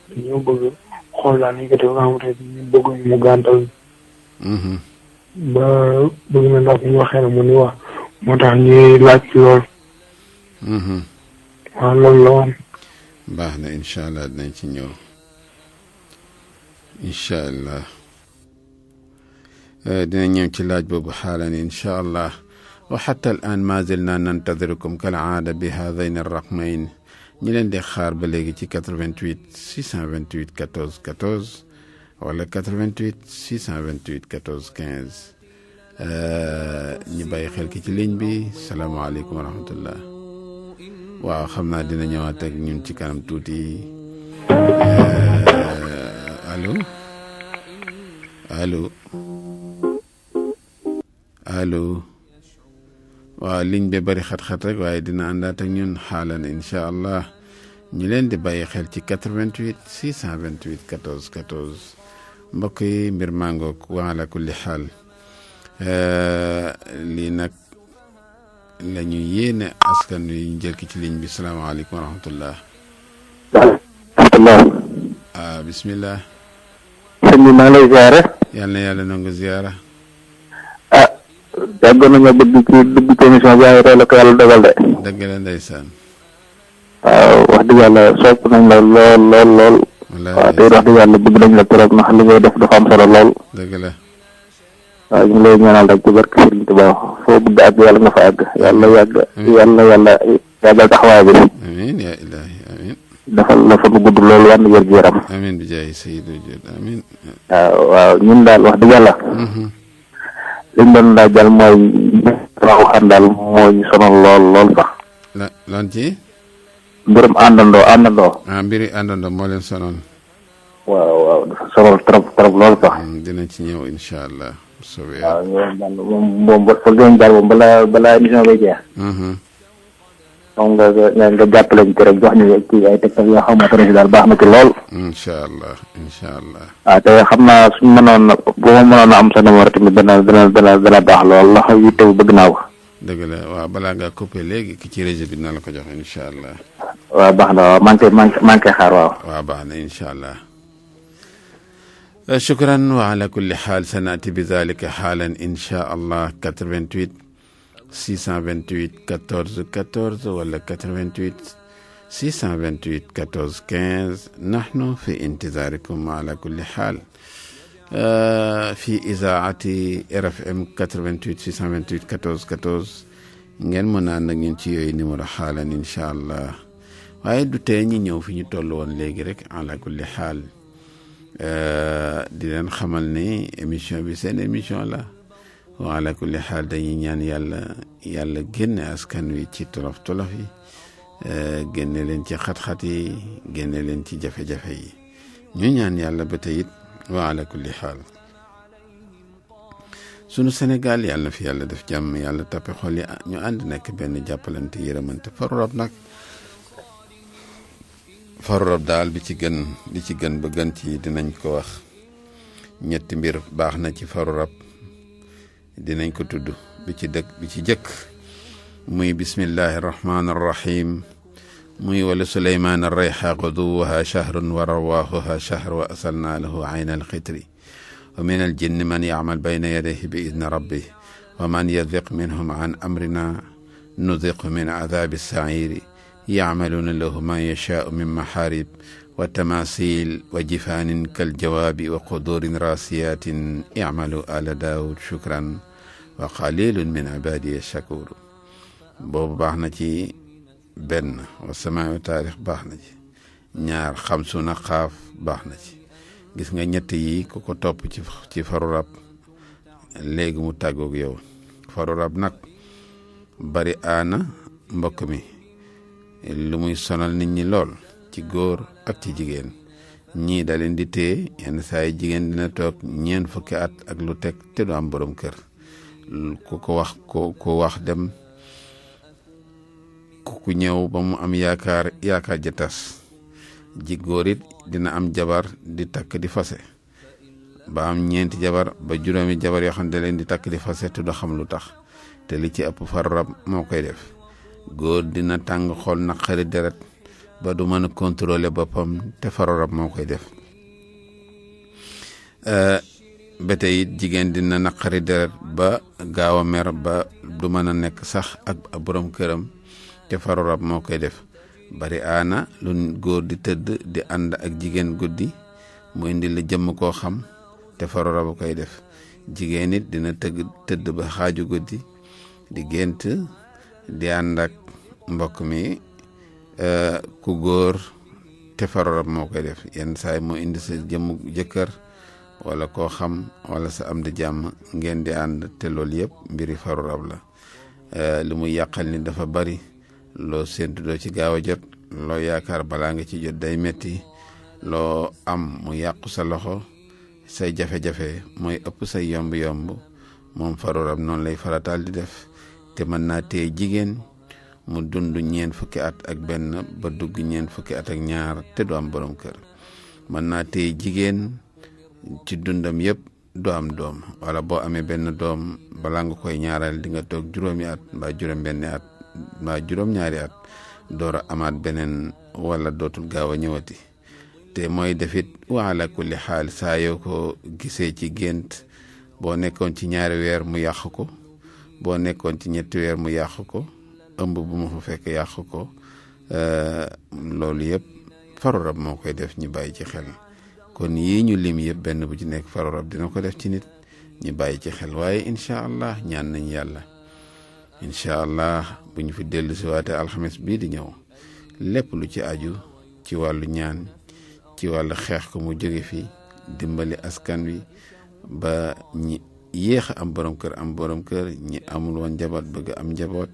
dañoo bëgg xool daal ni ko def nga xamante ñu bëgg mu gàntal. ba bëgg na ndax ñu waxee na mu ni wax moo tax ñuy laaj ci lool. waaw loolu la woon. baax na incha allah dinañ ci ñëw incha allah dinañ ñëw ci laaj boobu xaalan incha allah wa xatta al an ma zilna nantadirukum kal aada bi haadayn arraqmayn ñi leen di xaar ba léegi ci 88 628 14 14 wala 88 628 14 15 ñu bàyyi xel ki ci ligne bi salaamaaleykum wa rahmatullah. waaw xam naa dina ñëwaat ak ñun ci kanam tuuti allo waaw ligne bi bari xat-xat rek waaye dina àndaat ak ñun xaalan incha allah ñu leen di bàyyi xel ci 88 628 14 14 mbokk yi mbir mangoog wa ala kulli xaal lii nag la ñu yéene askan wi ñu jël ki ci ligne bi salaamaaleykum wa rahmatullah. bismillah. sëñ bi maa ngi lay ziare. yal na yàlla nangu ziara. yàggoon nañu bëgg ci dugg ci émission bi waaye tey la ko yàlla dogal de. dëgg la ndeysaan. waaw wax dëgg yàlla sopp nañ la lool. waaw tey wax dëgg yàlla bëgg nañ la trop ndax li ngay def dafa am solo lool. dëgg la. waaw ñu ngi lay ñaanal rek ci barke Sëriñ Tuubaa foo bëgg àgg yàlla nga fa àgg yàlla yàggal taxawaay bi. amiin yaa ilaahi amiin. defal la fa nu gudd loolu war na wér gu yaram. amiin bi jaay Seydou Diop amiin. waaw ñun daal wax dëgg yàlla. liñ doon daa jàll mooy waxaan daal moo ñu sonal lool sax. lan ci. mbirum àndandoo. mbiri àndandoo moo leen sonal. waaw dafa sonal trop lool sax. dinañ ci ñëw incha allah. waaw moom ba ngeen jàll moom balaa émission bay jeex. moom nga jàppale ñu ci rek jox ñu ci ay tegtal yoo xamante ne si daal baax na ci lool. incha allah. waaw te xam naa suñu mënoon bu ma mënoon a am sa numéro tamit dana baax lool ndax yitte bu bëgg naa ko. dëgg la waaw balaa ngaa coupé léegi ki ci réseau bi dina la ko jox incha allah. waaw baax na waaw maa ngi koy xaar waaw. waaw baax na incha allah. shukran wa ala kulli xaal sanaati bi zalika xaalan incha allah 88 628 14 14 wala 88 628 14 15 نحن في انتظاركم على كل حال في إذاعة RFM 88 628 14 14 ngeen mën a ànd ak ñun ci yooyu numéro xaalan incha allah waaye du tee ñi ñëw fi ñu toll woon léegi rek ala kulli xaal di leen xamal ni émission bi seen émission la wa ala kulli xaal dañuy ñaan yàlla génne askan wi ci tolof tolof yi génne leen ci xat-xat yi génne leen ci jafe-jafe yi ñu ñaan yàlla ba tey it wa ala kulli xaal sunu Sénégal yàlla na fi yàlla def jàmm yàlla tappe xol yi ñu ànd nekk benn jàppalante yërëmante faru rab daal bi ci gën ba gën ci dinañ ko wax ñetti mbir baax na ci faru rab dinañ ko tudd bi ci jëkk muy bismillahi arrahmani arrahim muy wala suleymaan arrayha guduwaha shahrun wa rawaahuha shahr wa asalna lahu ayna alxitri wa min aljinni man yacmal bayna yadayhi bi idni rabbih wa man yadiq minhum an amrina nudiqhu min cadaabi saciiri yacmaluuna lahu ma yashaau min maxaarib wa tamasil wa jifaanin kaljawaabi wa quduurin raasiyaatin icmalu ala daawud shukran wa qalilun min cibaadiya shakuur boobu baax na ci benn wa samaa taarix baax na ci ñaar xamsuna xaaf baax na ci gis nga ñett yi ku ko topp ci faru rab léegi mu tàggoog yow faru rab nag bari aana mbokk mi lu muy sonal nit ñi lool ci góor ak ci jigéen ñii da leen di téye yenn saa yi jigéen dina toog ñeent fukki at ak lu teg te du am borom kër ku wax dem ku ñëw ba mu am yaakaar ja tas ji góor it dina am jabar di takk di fase ba am ñeenti jabar ba juróomi jabar yoo xam ne da leen di takk di fase te du xam lu tax te li ci ëpp faru rab moo koy def góor dina tàng xol naqari deret ba du mën a contrôler boppam te faru rab moo koy def ba tey it jigéen dina naqari deret ba gaaw a mer ba du mën a nekk sax ak borom këram te faru rab moo koy def bari aana lu góor di tëdd di ànd ak jigéen guddi mu indi la jëmm koo xam te faru rab koy def jigéen it dina tëdd ba xaaju guddi di gént di ànd ak mbokk mi ku góor te faru rab moo koy def yenn saay moo indi sa jëmm jëkkër wala koo xam wala sa am di jàmm ngeen di ànd te loolu yëpp mbiri faru rab la li muy yàqal ni dafa bari loo séntu doo ci gaaw a jot loo yaakaar balaa nga ci jot day metti loo am mu yàqu sa loxo say jafe-jafe mooy ëpp say yomb-yomb moom faru rab noonu lay farataal di def te mën naa téye jigéen mu dund 4 fukki at ak benn ba dugg 4 fukki at ak ñaar te du am borom kër mën naa téye jigéen ci dundam yëpp du am doom wala boo amee benn doom balaa nga koy ñaaral di nga toog juróomi at mbaa juróom-benni at mbaa juróom-ñaari at door a amaat beneen wala dootul gaaw a ñëwati te mooy defit wa ala kulli xaal saa yoo ko gisee ci gént boo nekkoon ci 2 weer mu yàq ko boo nekkoon ci 3 weer mu yàq ko ëmb bu ma fa fekk yàq ko loolu yëpp faru rab moo koy def ñu bàyyi ci xel kon yii ñu lim yëpp benn bu ci nekk faru rab dina ko def ci nit ñu bàyyi ci xel waaye incha allah ñaan nañ yàlla incha allah bu ñu fi dellu si waate alxames bii di ñëw lépp lu ci aju ci wàllu ñaan ci wàllu xeex ko mu jóge fi dimbali askan wi ba ñi yéex a am borom kër ñi amul woon njaboot bëgg am njaboot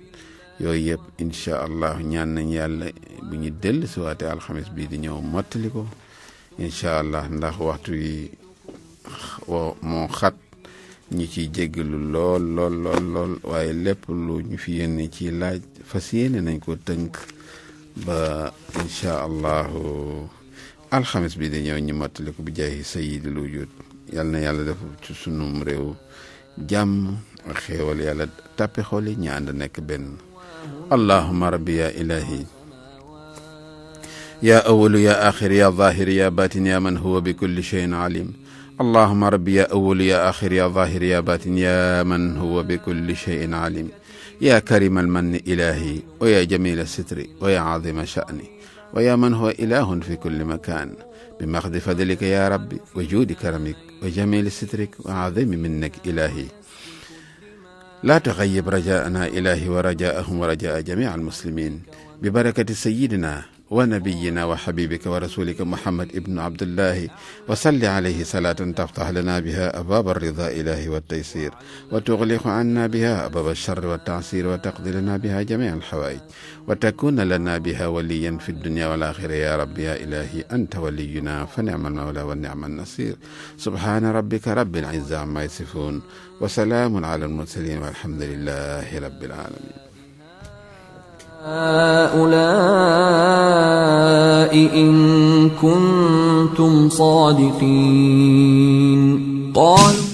yooyu yëpp incha allah ñaan nañ yàlla bu ñu dellu si waate alxames bii di ñëw mottali ko incha allah ndax waxtu yi moo xat ñu ciy jéggalu lool waaye lépp lu ñu fi yéene ci laaj fas yéene nañ ko tënk ba incha allahu alxames bi di ñëw ñu mottali ko bi jaay sayyidul wujud yal na yàlla def ci sunum réew jàmm ak xéewal yàlla tàppe xooli ñu ànd nekk benn allahumma rabbi ya ilahi ya awalu ya axir ya zahir ya batin ya man huwa bi kulli cheyin alim اللهم ربي يا أول يا آخر يا ظاهر يا باطن يا من هو بكل شيء عليم يا كريم المن إلهي ويا جميل الستر ويا عظيم شأني ويا من هو إله في كل مكان بمخذ فضلك يا ربي وجود كرمك وجميل سترك وعظيم منك إلهي لا تغيب رجاءنا إلهي ورجاءهم ورجاء جميع المسلمين ببركة سيدنا ونبينا وحبيبك ورسولك محمد ابن عبد الله وصل عليه صلاة تفتح لنا بها أبواب الرضا إلهي والتيسير وتغلق عنا بها أبواب الشر والتعسير وتقضي لنا بها جميع الحوائج وتكون لنا بها وليا في الدنيا والآخرة يا رب يا إلهي أنت ولينا فنعم المولى ونعم النصير سبحان ربك رب العزة عما يصفون وسلام على المرسلين والحمد لله رب العالمين. هؤلاء إن كنتم صادقين قالوا